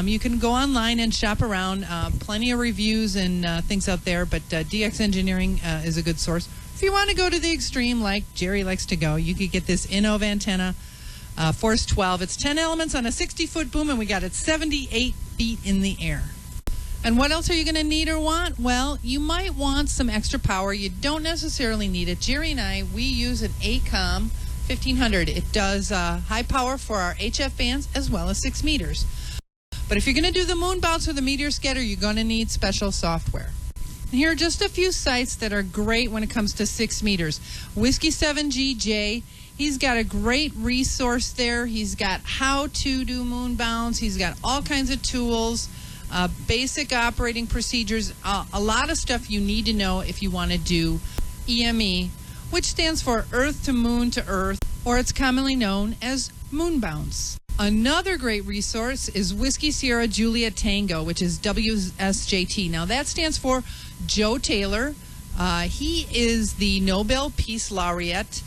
You can go online and shop around. Plenty of reviews and things out there, but DX Engineering is a good source. If you want to go to the extreme, like Jerry likes to go, you could get this Innov antenna, Force 12. It's 10 elements on a 60-foot boom, and we got it 78 feet in the air. And what else are you going to need or want? Well, you might want some extra power. You don't necessarily need it. Jerry and I, we use an Icom 1500. It does high power for our HF bands as well as 6 meters. But if you're going to do the moon bounce or the meteor scatter, you're going to need special software. And here are just a few sites that are great when it comes to 6 meters. Whiskey 7GJ, he's got a great resource there. He's got how to do moon bounce. He's got all kinds of tools. Basic operating procedures, a lot of stuff you need to know if you want to do EME, which stands for Earth to Moon to Earth, or it's commonly known as moon bounce. Another great resource is Whiskey Sierra Juliet Tango, which is WSJT. Now that stands for Joe Taylor. He is the Nobel Peace Laureate.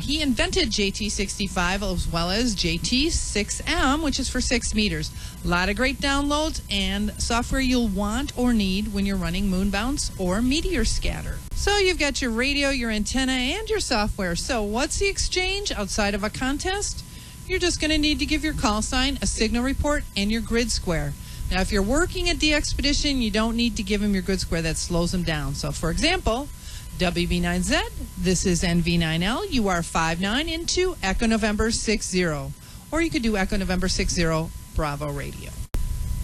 He invented JT65 as well as JT6M, which is for 6 meters. A lot of great downloads and software you'll want or need when you're running moon bounce or meteor scatter. So you've got your radio, your antenna, and your software. So what's the exchange outside of a contest? You're just going to need to give your call sign, a signal report, and your grid square. Now, if you're working at the expedition, you don't need to give them your grid square. That slows them down. So, for example, WB9Z, this is NV9L, you are 59 into Echo November 60. Or you could do Echo November 60 Bravo Radio.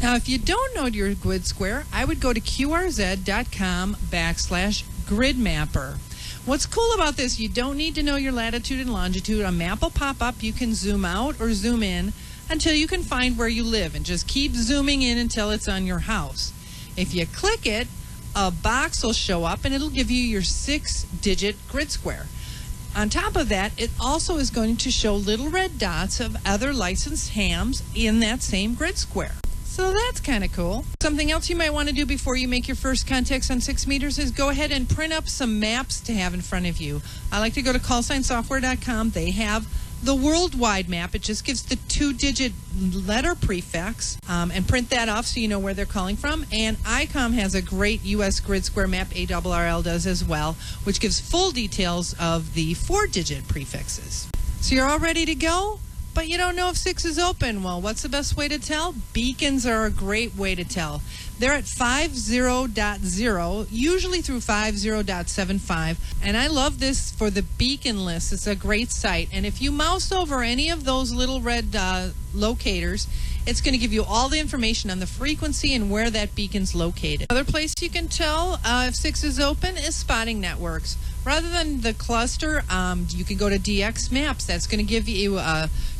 Now, if you don't know your grid square, I would go to qrz.com/gridmapper. What's cool about this, you don't need to know your latitude and longitude. A map will pop up. You can zoom out or zoom in until you can find where you live, and just keep zooming in until it's on your house. If you click it, a box will show up and it'll give you your 6-digit grid square. On top of that, it also is going to show little red dots of other licensed hams in that same grid square. So So that's kind of cool. Something else you might want to do before you make your first contacts on 6 meters is go ahead and print up some maps to have in front of you. I like to go to callsignsoftware.com. They have the worldwide map. It just gives the 2-digit letter prefix and print that off so you know where they're calling from. And Icom has a great U.S. grid square map, ARRL does as well, which gives full details of the 4-digit prefixes. So you're all ready to go? But you don't know if 6 is open. Well, what's the best way to tell? Beacons are a great way to tell. They're at 50.0, usually through 50.75. And I love this for the beacon list. It's a great site. And if you mouse over any of those little red locators, it's going to give you all the information on the frequency and where that beacon's located. Another place you can tell if 6 is open is spotting networks. Rather than the cluster, you can go to DX Maps. That's going to give you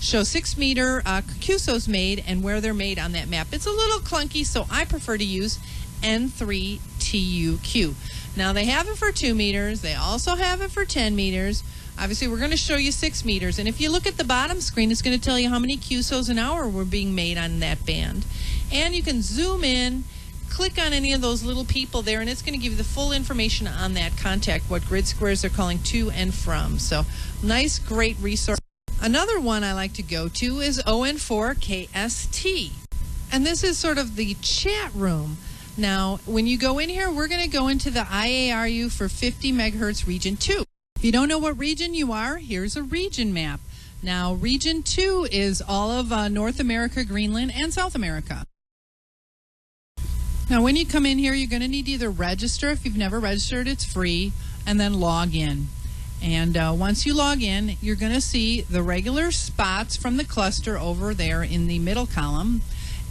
show 6 meter QSOs made and where they're made on that map. It's a little clunky, so I prefer to use N3TUQ. Now they have it for 2 meters. They also have it for 10 meters. Obviously, we're going to show you 6 meters. And if you look at the bottom screen, it's going to tell you how many QSOs an hour were being made on that band. And you can zoom in, click on any of those little people there, and it's going to give you the full information on that contact, what grid squares they're calling to and from. So nice, great resource. Another one I like to go to is ON4KST. And this is sort of the chat room. Now, when you go in here, we're going to go into the IARU for 50 megahertz region 2. If you don't know what region you are, here's a region map. Now, region 2 is all of North America, Greenland, and South America. Now, when you come in here, you're going to need to either register. If you've never registered, it's free, and then log in. And once you log in, you're going to see the regular spots from the cluster over there in the middle column.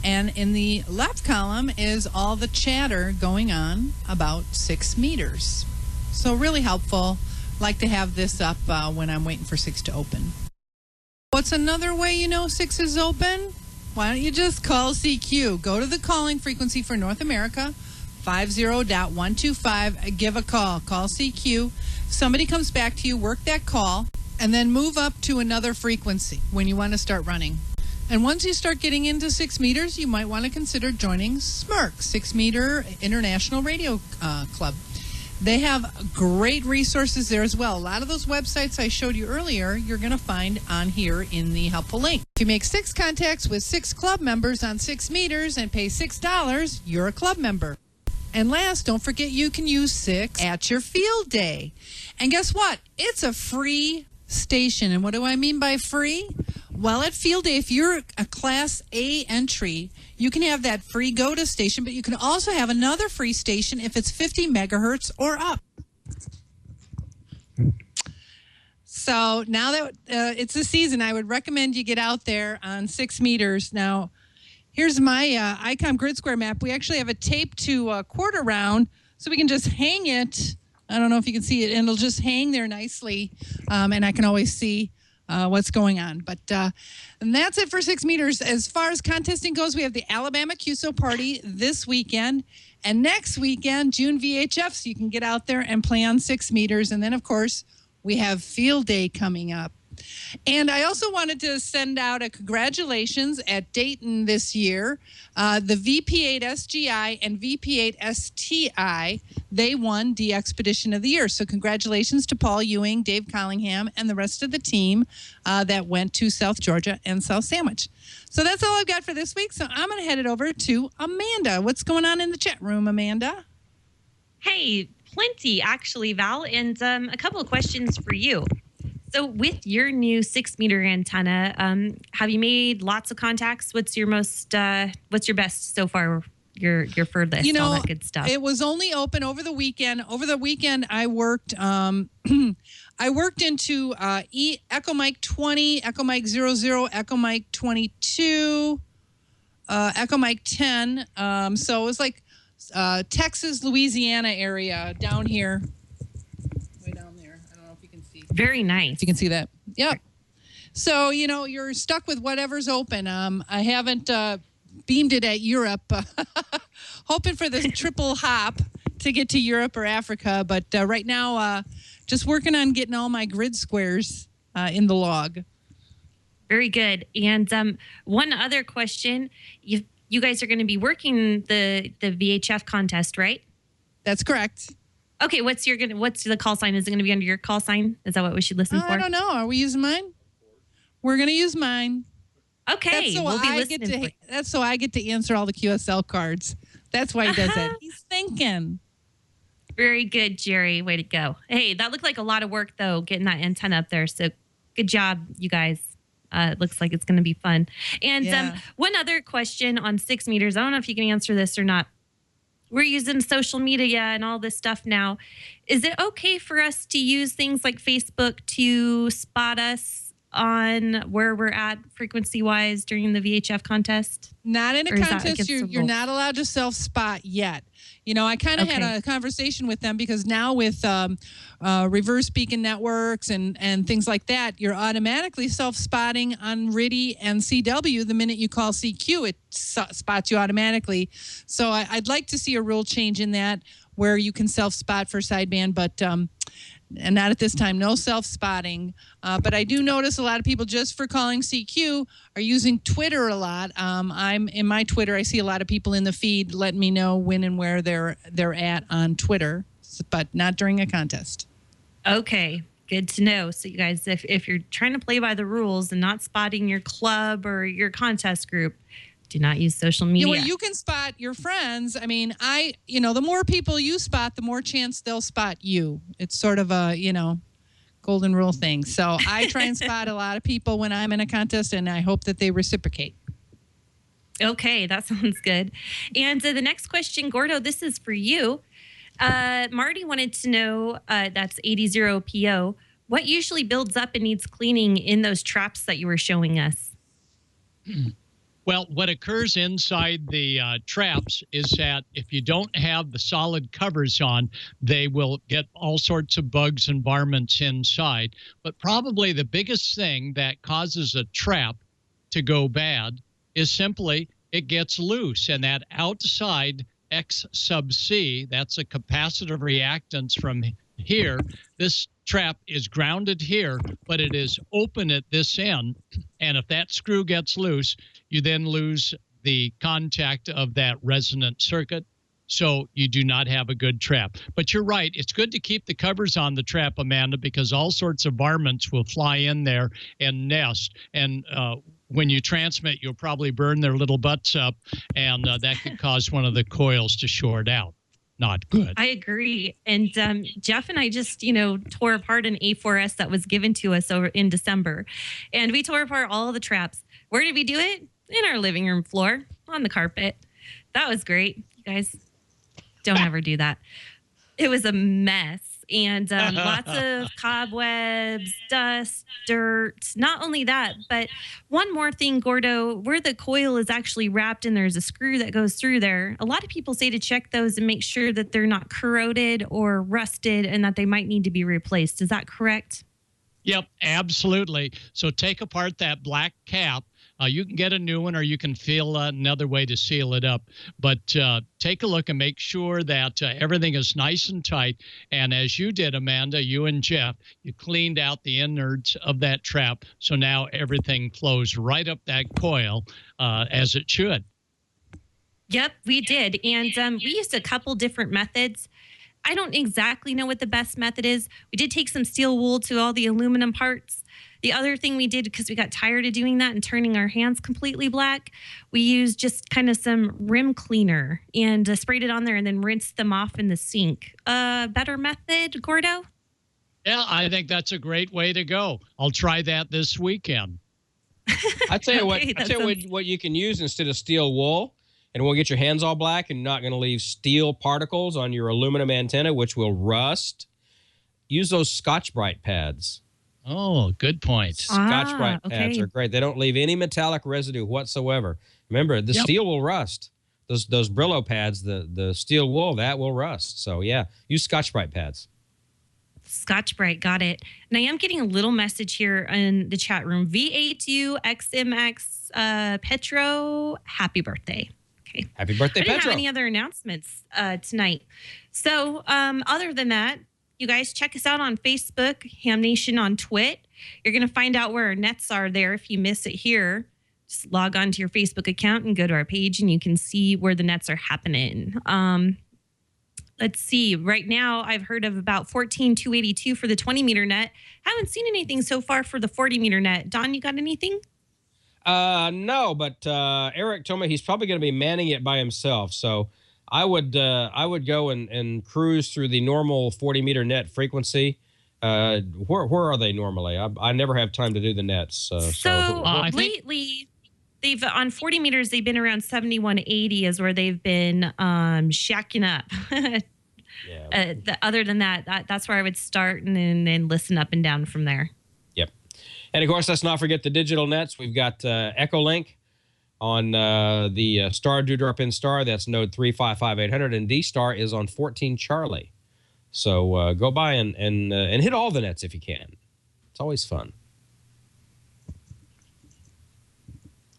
And in the left column is all the chatter going on about 6 meters. So really helpful. Like to have this up when I'm waiting for 6 to open. What's another way you know 6 is open? Why don't you just call CQ? Go to the calling frequency for North America, 50.125. Give a call. Call CQ. If somebody comes back to you, work that call, and then move up to another frequency when you want to start running. And once you start getting into 6 meters, you might want to consider joining SMRC, 6 Meter International Radio Club. They have great resources there as well. A lot of those websites I showed you earlier, you're going to find on here in the helpful link. If you make 6 contacts with 6 club members on 6 meters and pay $6, you're a club member. And last, don't forget you can use 6 at your field day. And guess what? It's a free station. And what do I mean by free? Well, at field day, if you're a Class A entry, you can have that free go-to station, but you can also have another free station if it's 50 megahertz or up. So now that it's the season, I would recommend you get out there on 6 meters. Now, here's my Icom grid square map. We actually have a tape to quarter round, so we can just hang it. I don't know if you can see it, and it'll just hang there nicely, and I can always see what's going on. But and that's it for 6 meters. As far as contesting goes, we have the Alabama QSO party this weekend. And next weekend, June VHF, so you can get out there and play on 6 meters. And then, of course, we have field day coming up. And I also wanted to send out a congratulations at Dayton this year. The VP8 SGI and VP8 STI, they won the Expedition of the Year. So congratulations to Paul Ewing, Dave Collingham, and the rest of the team that went to South Georgia and South Sandwich. So that's all I've got for this week. So I'm going to head it over to Amanda. What's going on in the chat room, Amanda? Hey, plenty actually, Val, and a couple of questions for you. So with your new 6 meter antenna, have you made lots of contacts? What's your most, what's your best so far? Your furthest, you know, all that good stuff. It was only open over the weekend. Over the weekend, I worked, I worked into Echo Mike 20, Echo Mike 00, Echo Mike 22, Echo Mike 10. So it was like Texas, Louisiana area down here. Very nice. If you can see that. Yep. So, you know, you're stuck with whatever's open. I haven't beamed it at Europe, hoping for this triple hop to get to Europe or Africa. But right now, just working on getting all my grid squares in the log. Very good. And one other question. you guys are going to be working the VHF contest, right? That's correct. Okay, what's the call sign? Is it going to be under your call sign? Is that what we should listen for? I don't know. Are we using mine? We're going to use mine. Okay, that's so I get to answer all the QSL cards. That's why he does it. He's thinking. Very good, Jerry. Way to go. Hey, that looked like a lot of work, though, getting that antenna up there. So good job, you guys. It looks like it's going to be fun. And one other question on 6 meters. I don't know if you can answer this or not. We're using social media and all this stuff now. Is it okay for us to use things like Facebook to spot us on where we're at frequency-wise during the VHF contest? Not in a contest. You're not allowed to self-spot yot. You know, I kind of had a conversation with them because now with reverse beacon networks and things like that, you're automatically self-spotting on RIDI and CW. The minute you call CQ, it spots you automatically. So I'd like to see a rule change in that where you can self-spot for sideband, but and not at this time, no self-spotting. But I do notice a lot of people, just for calling CQ, are using Twitter a lot. I'm in my Twitter, I see a lot of people in the feed letting me know when and where they're at on Twitter, but not during a contest. Okay, good to know. So you guys, if you're trying to play by the rules and not spotting your club or your contest group, do not use social media. Yeah, well, you can spot your friends. I mean, the more people you spot, the more chance they'll spot you. It's sort of a, golden rule thing. So I try and spot a lot of people when I'm in a contest, and I hope that they reciprocate. Okay, that sounds good. And the next question, Gordo, this is for you. Marty wanted to know, that's 80PO, what usually builds up and needs cleaning in those traps that you were showing us? Well, what occurs inside the traps is that if you don't have the solid covers on, they will get all sorts of bugs and varmints inside. But probably the biggest thing that causes a trap to go bad is simply it gets loose. And that outside X sub C, that's a capacitive reactance from here. This trap is grounded here, but it is open at this end. And if that screw gets loose, you then lose the contact of that resonant circuit. So you do not have a good trap. But you're right. It's good to keep the covers on the trap, Amanda, because all sorts of varmints will fly in there and nest. And when you transmit, you'll probably burn their little butts up, and that could cause one of the coils to short out. Not good. I agree. And Jeff and I just, tore apart an A4S that was given to us over in December. And we tore apart all the traps. Where did we do it? In our living room floor, on the carpet. That was great. You guys, don't ever do that. It was a mess. And lots of cobwebs, dust, dirt. Not only that, but one more thing, Gordo, where the coil is actually wrapped and there's a screw that goes through there. A lot of people say to check those and make sure that they're not corroded or rusted and that they might need to be replaced. Is that correct? Yep, absolutely. So take apart that black cap. You can get a new one, or you can feel another way to seal it up. But take a look and make sure that everything is nice and tight. And as you did, Amanda, you and Jeff, you cleaned out the innards of that trap. So now everything flows right up that coil as it should. Yep, we did. And we used a couple different methods. I don't exactly know what the best method is. We did take some steel wool to all the aluminum parts. The other thing we did, because we got tired of doing that and turning our hands completely black, we used just kind of some rim cleaner and sprayed it on there and then rinsed them off in the sink. Better method, Gordo? Yeah, I think that's a great way to go. I'll try that this weekend. I tell you what you can use instead of steel wool, and we'll get your hands all black and you're not going to leave steel particles on your aluminum antenna, which will rust. Use those Scotch-Brite pads. Oh, good point. Scotch-Brite pads are great. They don't leave any metallic residue whatsoever. Remember, the steel will rust. Those Brillo pads, the steel wool, that will rust. So, yeah, use Scotch-Brite pads. Scotch-Brite, got it. And I am getting a little message here in the chat room. V8UXMX Petro, happy birthday. Okay. Happy birthday, Petro. I didn't have any other announcements tonight. So other than that, you guys check us out on Facebook, HamNation on Twit. You're going to find out where our nets are there if you miss it here. Just log on to your Facebook account and go to our page, and you can see where the nets are happening. Let's see. Right now, I've heard of about 14,282 for the 20-meter net. Haven't seen anything so far for the 40-meter net. Don, you got anything? No, but Eric told me he's probably going to be manning it by himself. So I would go and cruise through the normal 40-meter net frequency. Where are they normally? I never have time to do the nets. Lately, they've on 40 meters, they've been around 7180 is where they've been shacking up. Other than that, that's where I would start and then listen up and down from there. Yep. And of course, let's not forget the digital nets. We've got Echolink on the Star Dewdrop in Star. That's node 355800, and D-Star is on 14 Charlie. So go by and hit all the nets if you can. It's always fun.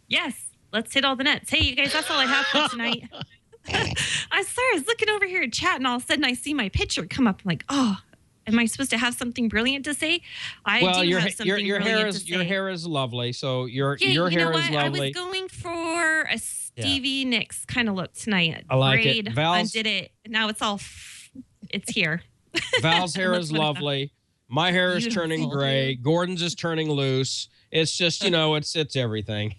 Yes, let's hit all the nets. Hey, you guys, that's all I have for tonight. I'm sorry, I was looking over here at chat, and all of a sudden I see my picture come up. I'm like, oh, am I supposed to have something brilliant to say? Your hair is lovely. So your hair is lovely. I was going for a Stevie Nicks kind of look tonight. I like it. Val's, undid it. Now it's all, it's here. Val's hair is lovely. My hair is turning gray. Gordon's is turning loose. It's just, it's everything.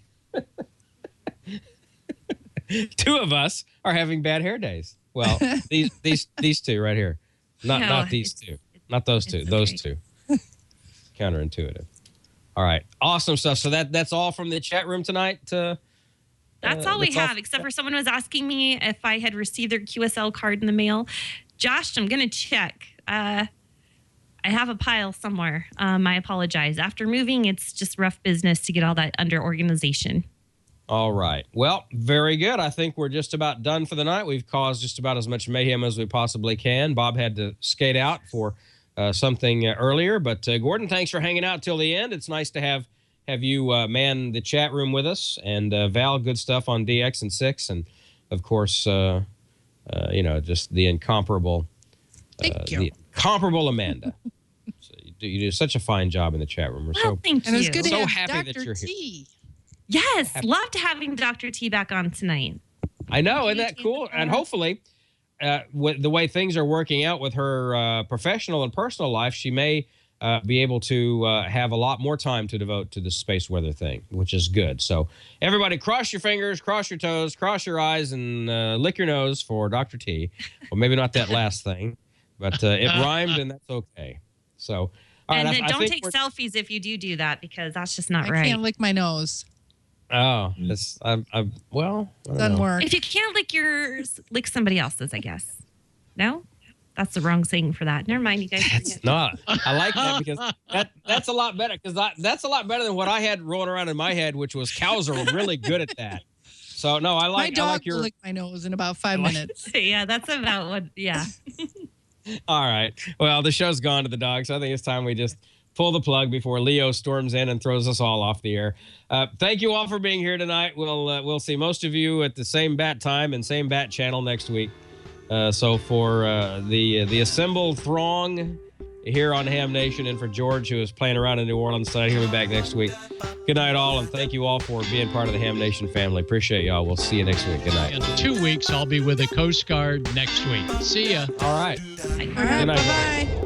Two of us are having bad hair days. Well, these two right here. Not these two. Not those two. Those two. Counterintuitive. All right. Awesome stuff. So that's all from the chat room tonight. That's all we have, except for someone was asking me if I had received their QSL card in the mail. Josh, I'm going to check. I have a pile somewhere. I apologize. After moving, it's just rough business to get all that under organization. All right. Well, very good. I think we're just about done for the night. We've caused just about as much mayhem as we possibly can. Bob had to skate out for something earlier. But Gordon, thanks for hanging out till the end. It's nice to have you man the chat room with us. And Val, good stuff on DX and 6. And, of course, just the incomparable Amanda. So you do such a fine job in the chat room. We're thank you. And it's good to have happy Dr. that you're T. here. Yes, loved having Dr. T back on tonight. I know, isn't that cool? And hopefully, with the way things are working out with her professional and personal life, she may be able to have a lot more time to devote to the space weather thing, which is good. So everybody cross your fingers, cross your toes, cross your eyes, and lick your nose for Dr. T. Well, maybe not that last thing, but it rhymed, and that's okay. So, all right. And then don't take selfies if you do that, because that's just not right. I can't lick my nose. Oh, doesn't work. If you can't lick yours, lick somebody else's, I guess. No? That's the wrong saying for that. Never mind, you guys. That's not. I like that because that's a lot better, because that's a lot better than what I had rolling around in my head, which was cows are really good at that. So, no, I like will lick my nose in about 5 minutes. Yeah, that's about what, yeah. All right. Well, the show's gone to the dogs. So I think it's time we just pull the plug before Leo storms in and throws us all off the air. Thank you all for being here tonight. We'll see most of you at the same bat time and same bat channel next week. So for the assembled throng here on Ham Nation, and for George, who is playing around in New Orleans tonight, he'll be back next week. Good night, all, and thank you all for being part of the Ham Nation family. Appreciate y'all. We'll see you next week. Good night. In 2 weeks, I'll be with the Coast Guard next week. See ya. All right. All right. Bye-bye.